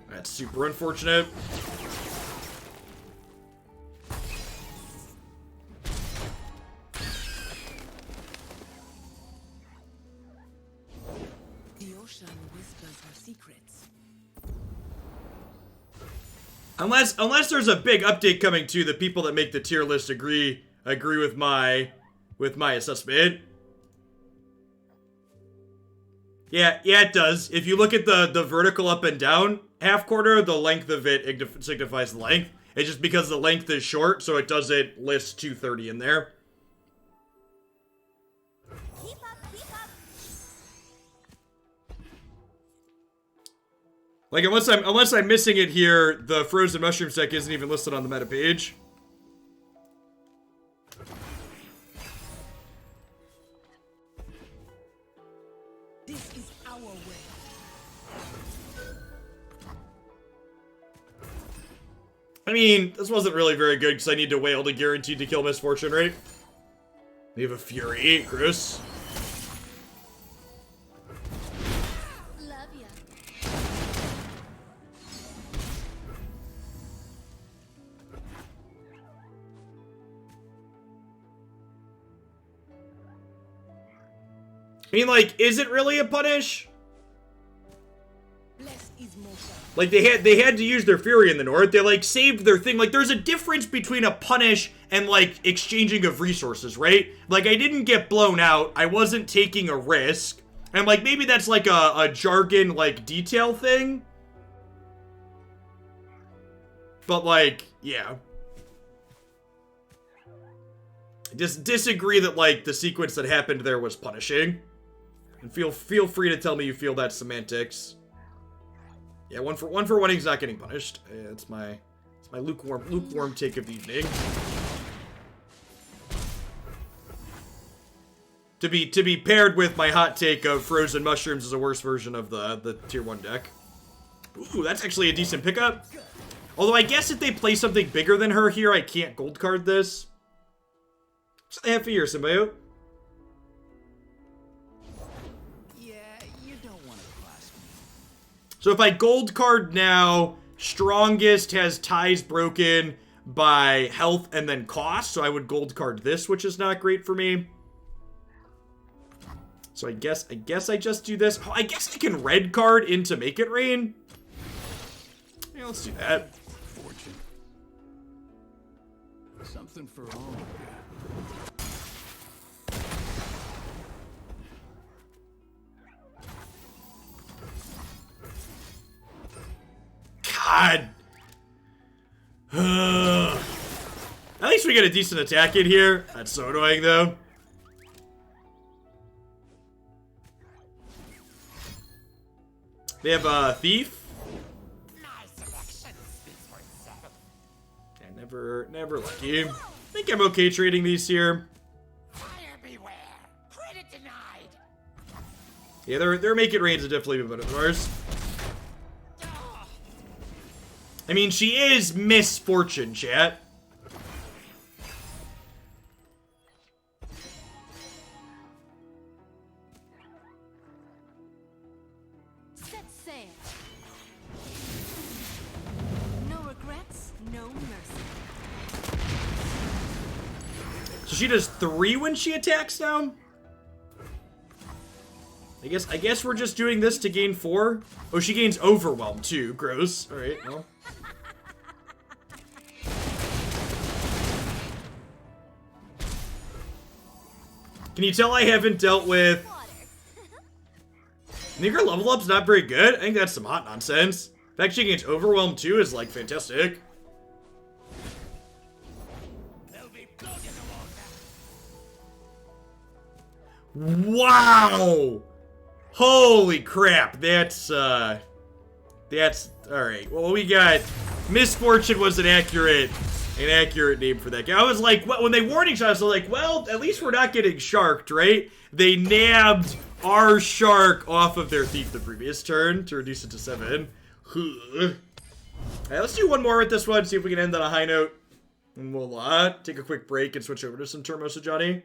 That's super unfortunate. The ocean whispers her secrets. Unless there's a big update coming too, the people that make the tier list agree with my assessment. Yeah, it does. If you look at the vertical up and down half quarter, the length of it signifies the length. It's just because the length is short, so it doesn't list 230 in there. Keep up. Like unless I'm missing it here, the Frozen Mushrooms deck isn't even listed on the meta page. This is our way. I mean, this wasn't really very good because I need to whale to guaranteed to kill Misfortune, right? We have a Fury, Chris. Love ya. I mean, like, is it really a punish? Less is more. Like, they had to use their fury in the north. They, like, saved their thing. Like, there's a difference between a punish and, like, exchanging of resources, right? Like, I didn't get blown out. I wasn't taking a risk. And, like, maybe that's, like, a jargon, like, detail thing. But, like, yeah. Just disagree that, like, the sequence that happened there was punishing. And feel free to tell me you feel that's semantics. Yeah, one for one, he's not getting punished. It's my lukewarm take of the evening. To be paired with my hot take of frozen mushrooms is a worse version of the tier 1 deck. Ooh, that's actually a decent pickup. Although I guess if they play something bigger than her here, I can't gold card this. What's the half a year, Symbiote? Yeah, you don't want to class me. So if I gold card now, strongest has ties broken by health and then cost. So I would gold card this, which is not great for me. So I guess I just do this. Oh, I guess I can red card into Make It Rain. Yeah, let's do that. Fortune. Something for all of you. God. At least we get a decent attack in here. That's so annoying, though. They have a thief. Yeah, never lucky. I think I'm okay trading these here. Fire beware. Credit denied. Yeah, their Make It Rain is definitely a bit better than ours. I mean, she is Miss Fortune, chat. Set sail. No regrets, no mercy. So she does 3 when she attacks now? I guess we're just doing this to gain 4. Oh, she gains Overwhelm too. Gross. Alright, well. Can you tell I haven't dealt with... I think her level up's not very good. I think that's some hot nonsense. The fact she gains Overwhelm too is, like, fantastic. There'll be blood in the water. Wow! Holy crap, that's alright. Well, we got Misfortune was an accurate name for that guy. I was like, when they warning shots, I was like, well, at least we're not getting sharked, right? They nabbed our shark off of their thief the previous turn to reduce it to 7. Alright, let's do one more with this one, see if we can end on a high note. And we'll take a quick break and switch over to some Turmosa Johnny.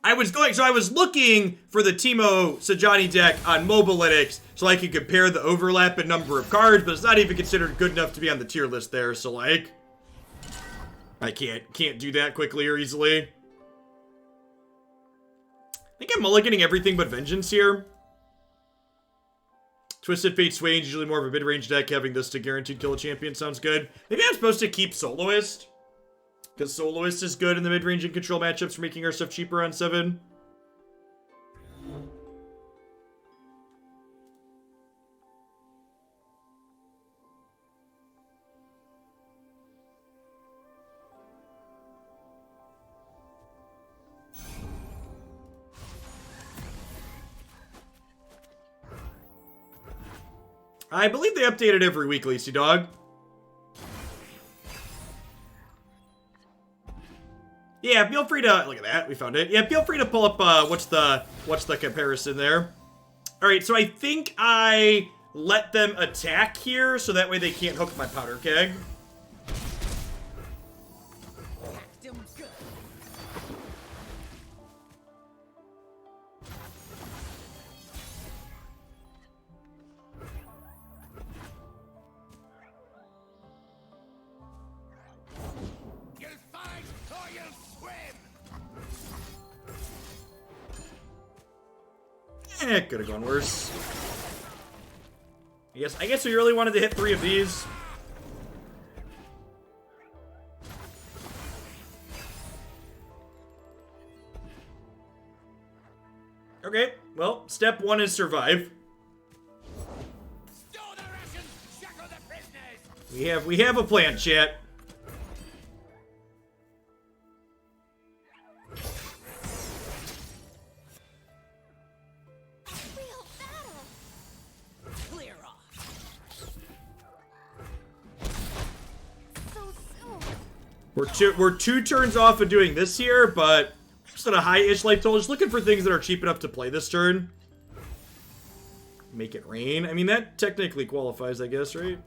I was looking for the Teemo Sajani deck on Mobalytics so I could compare the overlap in number of cards, but it's not even considered good enough to be on the tier list there, so like, I can't do that quickly or easily. I think I'm mulliganing everything but Vengeance here. Twisted Fate Swain's usually more of a mid-range deck. Having this to guaranteed kill a champion sounds good. Maybe I'm supposed to keep Soloist. Because Soloist is good in the mid-range and control matchups for making our stuff cheaper on 7. I believe they update it every week, Lacey Dog. Yeah, feel free to look at that. We found it. Yeah, feel free to pull up what's the comparison there. All right, so I think I let them attack here, so that way they can't hook my powder keg. Could have gone worse. I guess we really wanted to hit 3 of these. Okay, well, step 1 is survive. Store the rations, shackle the prisoners. We have a plan, chat. Real battle. Clear off. So soon. We're 2 turns off of doing this here, but just at a high-ish life total, just looking for things that are cheap enough to play this turn. Make it rain. I mean, that technically qualifies, I guess, right?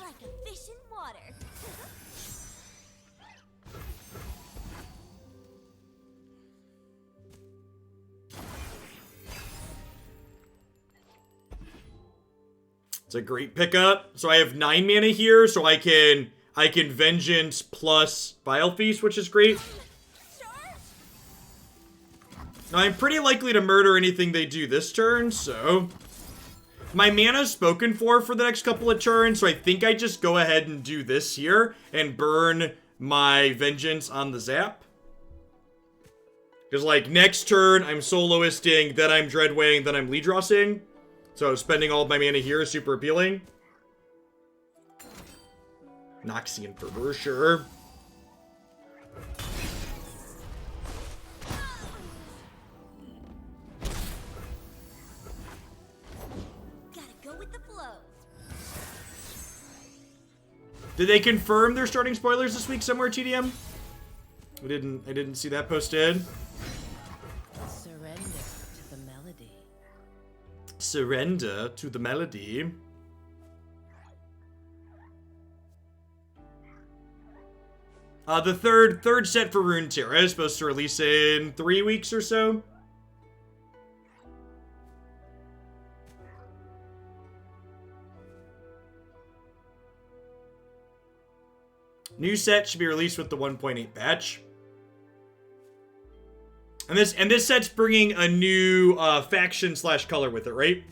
Like a fish in water. It's a great pickup. So I have 9 mana here, so I can Vengeance plus Vile Feast, which is great. Sure. Now, I'm pretty likely to murder anything they do this turn, so... My mana's spoken for the next couple of turns, so I think I just go ahead and do this here and burn my Vengeance on the zap. Because, like, next turn, I'm soloisting, then I'm Dreadwaying, then I'm Leadrossing. So spending all of my mana here is super appealing. Noxian Fervor, sure. Gotta go with the flow. Did they confirm their starting spoilers this week somewhere, TDM? I didn't see that posted. Surrender to the melody. Surrender to the melody. The third set for Runeterra is supposed to release in 3 weeks or so. New set should be released with the 1.8 patch. And this set's bringing a new faction / color with it, right?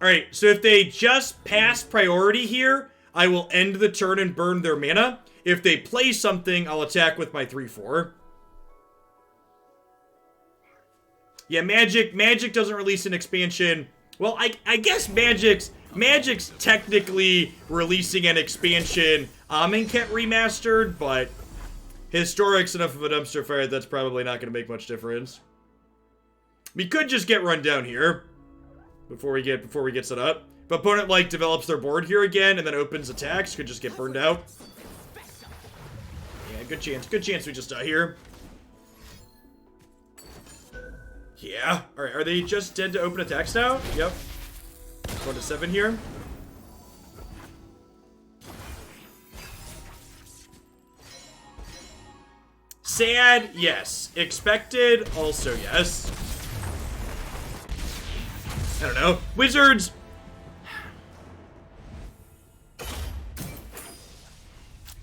Alright, so if they just pass priority here, I will end the turn and burn their mana. If they play something, I'll attack with my 3/4. Yeah, Magic doesn't release an expansion. Well, I guess Magic's technically releasing an expansion Amonkhet Remastered, but Historic's enough of a dumpster fire that's probably not going to make much difference. We could just get run down here before we get set up. If opponent like develops their board here again and then opens attacks, could just get burned out. Yeah, good chance we just die here. Yeah. Alright, are they just dead to open attacks now? Yep. 1 to 7 here. Sad, yes. Expected, also yes. I don't know. Wizards.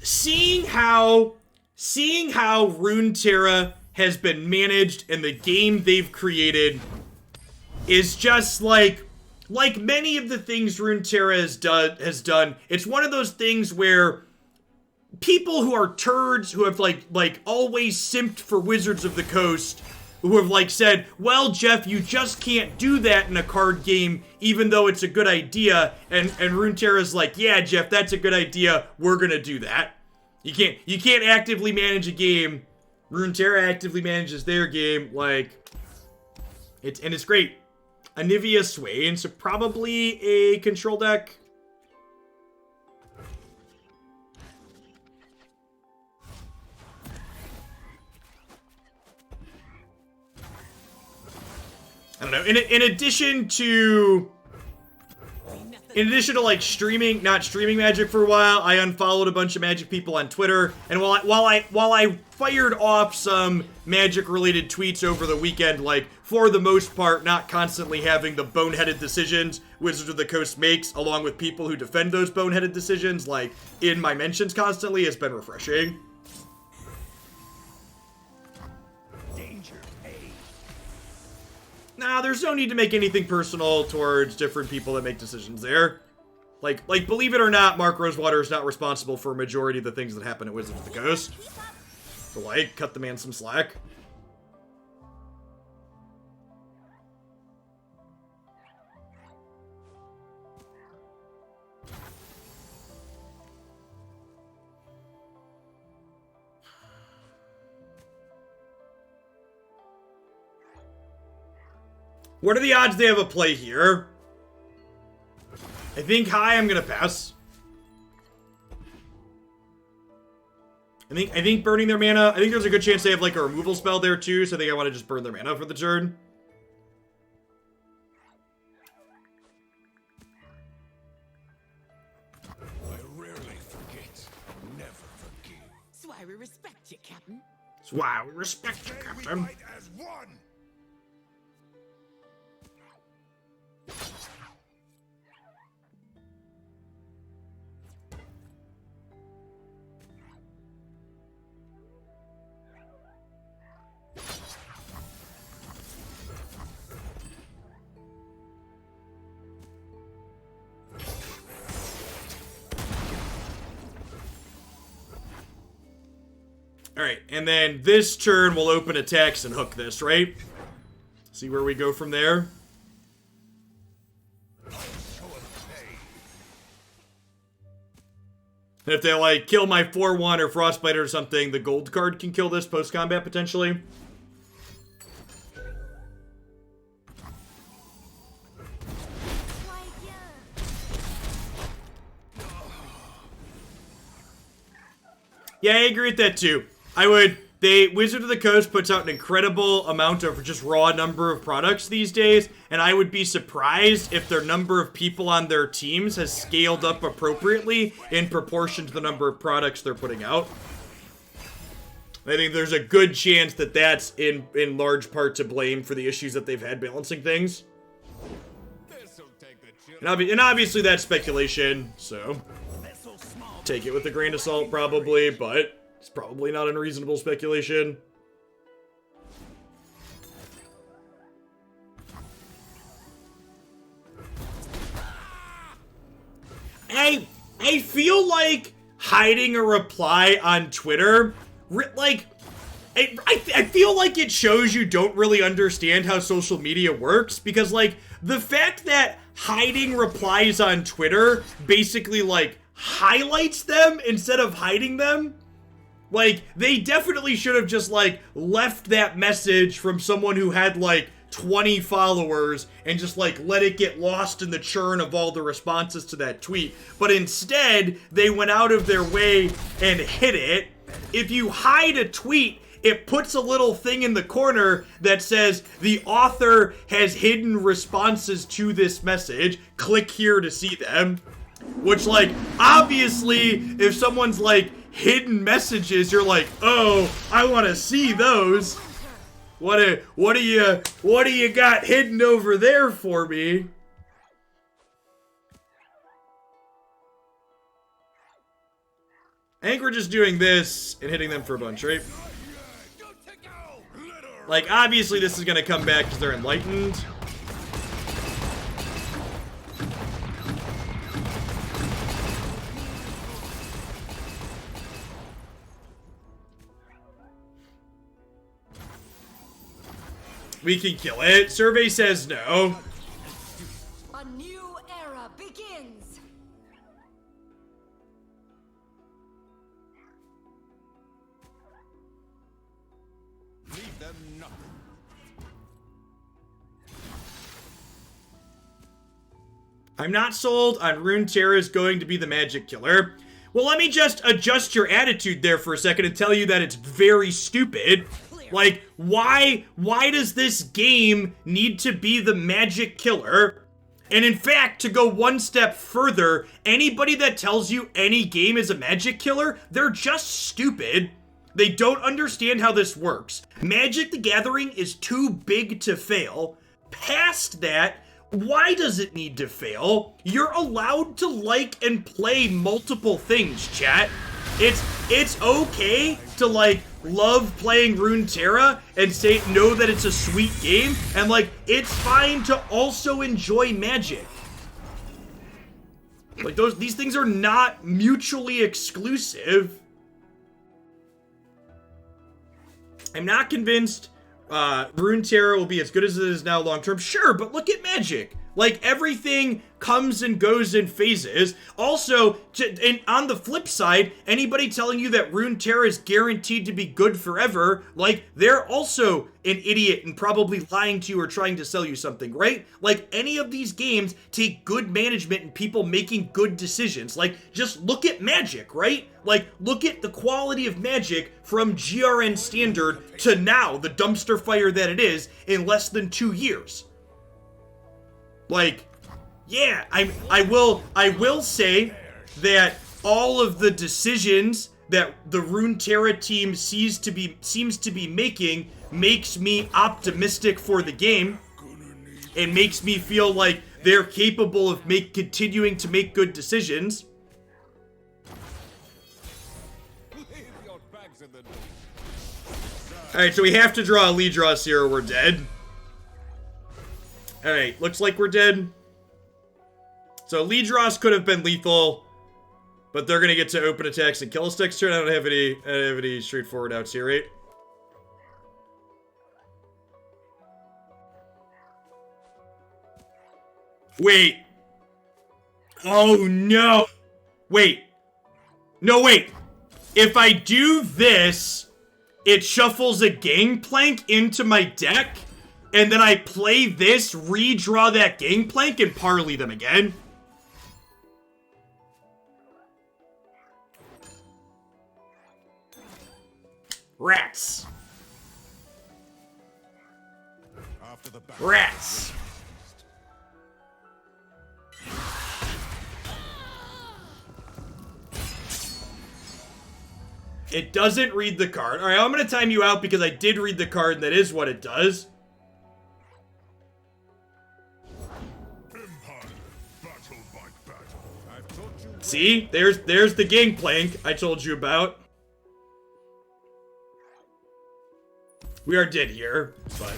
Seeing how Runeterra has been managed and the game they've created is just like many of the things Runeterra has done. It's one of those things where people who are turds, who have like always simped for Wizards of the Coast, who have said, well, Jeff, you just can't do that in a card game, even though it's a good idea. And Runeterra's like, yeah, Jeff, that's a good idea. We're gonna do that. You can't actively manage a game. Runeterra actively manages their game. It's great. Anivia Swain, so probably a control deck. I don't know. In addition to in addition to like not streaming Magic for a while, I unfollowed a bunch of Magic people on Twitter. And while I fired off some Magic related tweets over the weekend, like for the most part, not constantly having the boneheaded decisions Wizards of the Coast makes, along with people who defend those boneheaded decisions, like in my mentions constantly, has been refreshing. Nah, there's no need to make anything personal towards different people that make decisions there. Like, believe it or not, Mark Rosewater is not responsible for a majority of the things that happen at Wizards of the Coast. So, like, cut the man some slack. What are the odds they have a play here? I think high, I'm gonna pass. I think burning their mana, I think there's a good chance they have like a removal spell there too, so I think I want to just burn their mana for the turn. I rarely forget, never forgive. That's why we respect you, Captain. That's why we respect you, Captain. As one. Alright, and then this turn we'll open attacks and hook this, right? See where we go from there. And if they, like, kill my 4-1 or Frostbite or something, the gold card can kill this post-combat, potentially. Yeah, I agree with that, too. Wizard of the Coast puts out an incredible amount of just raw number of products these days, and I would be surprised if their number of people on their teams has scaled up appropriately in proportion to the number of products they're putting out. I think there's a good chance that that's in large part to blame for the issues that they've had balancing things. And obviously that's speculation, so take it with a grain of salt probably, but it's probably not unreasonable speculation. I feel like hiding a reply on Twitter, like, I feel like it shows you don't really understand how social media works, because, like, the fact that hiding replies on Twitter basically, like, highlights them instead of hiding them. Like, they definitely should have just, like, left that message from someone who had, like, 20 followers and just, like, let it get lost in the churn of all the responses to that tweet. But instead, they went out of their way and hid it. If you hide a tweet, it puts a little thing in the corner that says, the author has hidden responses to this message. Click here to see them. Which, like, obviously, if someone's, like, hidden messages, you're like, oh, I want to see those. What do you got hidden over there for me? I think we're just doing this and hitting them for a bunch, right? Like, obviously this is gonna come back because they're enlightened. We can kill it. Survey says no. A new era begins. Leave them nothing. I'm not sold on Runeterra is going to be the magic killer. Well, let me just adjust your attitude there for a second and tell you that it's very stupid. Like, why does this game need to be the magic killer? And in fact, to go one step further, anybody that tells you any game is a magic killer, they're just stupid. They don't understand how this works. Magic the Gathering is too big to fail. Past that, why does it need to fail? You're allowed to like and play multiple things, chat. It's okay to like love playing Runeterra and know that it's a sweet game, and like it's fine to also enjoy Magic. Like these things are not mutually exclusive. I'm not convinced Runeterra will be as good as it is now long term. Sure, but look at Magic. Like, everything comes and goes in phases. Also, and on the flip side, anybody telling you that Runeterra is guaranteed to be good forever, like, they're also an idiot and probably lying to you or trying to sell you something, right? Like, any of these games take good management and people making good decisions. Like, just look at Magic, right? Like, look at the quality of Magic from GRN Standard to now, the dumpster fire that it is, in less than 2 years. Like, yeah, I will say that all of the decisions that the Runeterra team seems to be making makes me optimistic for the game and makes me feel like they're capable of continuing to make good decisions. Alright, so we have to draw a lead draw here or we're dead. Alright, looks like we're dead. So Leadross could have been lethal, but they're gonna get to open attacks and kill us next turn. I don't have any straightforward outs here, right? Wait. Oh no. Wait. No, wait. If I do this, it shuffles a Gangplank into my deck, and then I play this, redraw that Gangplank, and parley them again. Rats. Rats. It doesn't read the card. Alright, I'm gonna time you out because I did read the card, and that is what it does. See? There's the Gangplank I told you about. We are dead here, but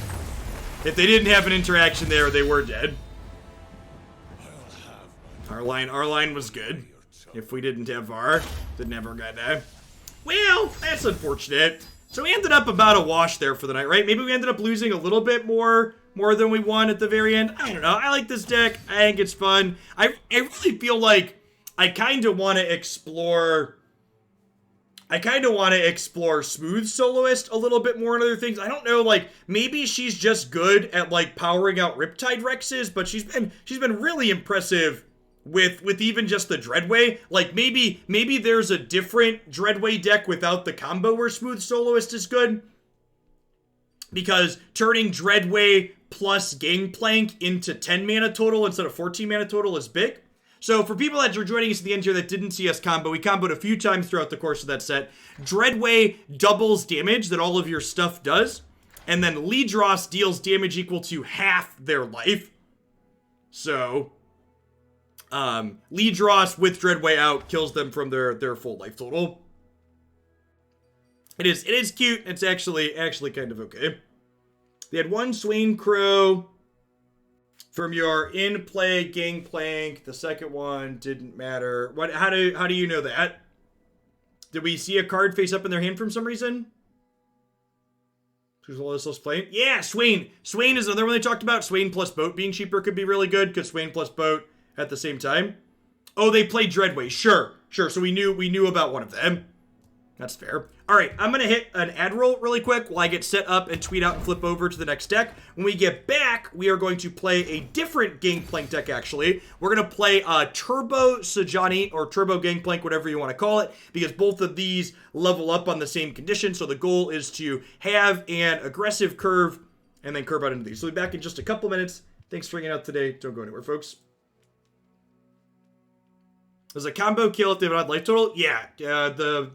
if they didn't have an interaction there, they were dead. Our line was good. If we didn't have VAR, didn't have Organa. Well, that's unfortunate. So we ended up about a wash there for the night, right? Maybe we ended up losing a little bit more than we won at the very end. I don't know. I like this deck. I think it's fun. I really feel like I kind of want to explore Smooth Soloist a little bit more and other things. I don't know, like, maybe she's just good at, like, powering out Riptide Rexes, but she's been really impressive with even just the Dreadway. Like, maybe there's a different Dreadway deck without the combo where Smooth Soloist is good. Because turning Dreadway plus Gangplank into 10 mana total instead of 14 mana total is big. So for people that are joining us at the end here that didn't see us combo, we comboed a few times throughout the course of that set. Dreadway doubles damage that all of your stuff does. And then Leadross deals damage equal to half their life. So Leadross with Dreadway out kills them from their full life total. It is cute. It's actually kind of okay. They had one Swain Crow from your in-play Gangplank. The second one didn't matter. How do you know that? Did we see a card face up in their hand for some reason? Who's playing? Yeah, Swain. Swain is another one they talked about. Swain plus Boat being cheaper could be really good because Swain plus Boat at the same time. Oh, they played Dreadway. Sure. So we knew about one of them. That's fair. All right, I'm going to hit an ad roll really quick while I get set up and tweet out and flip over to the next deck. When we get back, we are going to play a different Gangplank deck, actually. We're going to play Turbo Sajani, or Turbo Gangplank, whatever you want to call it, because both of these level up on the same condition. So the goal is to have an aggressive curve and then curve out into these. So we'll be back in just a couple minutes. Thanks for hanging out today. Don't go anywhere, folks. There's a combo kill if they have an odd life total. Yeah, the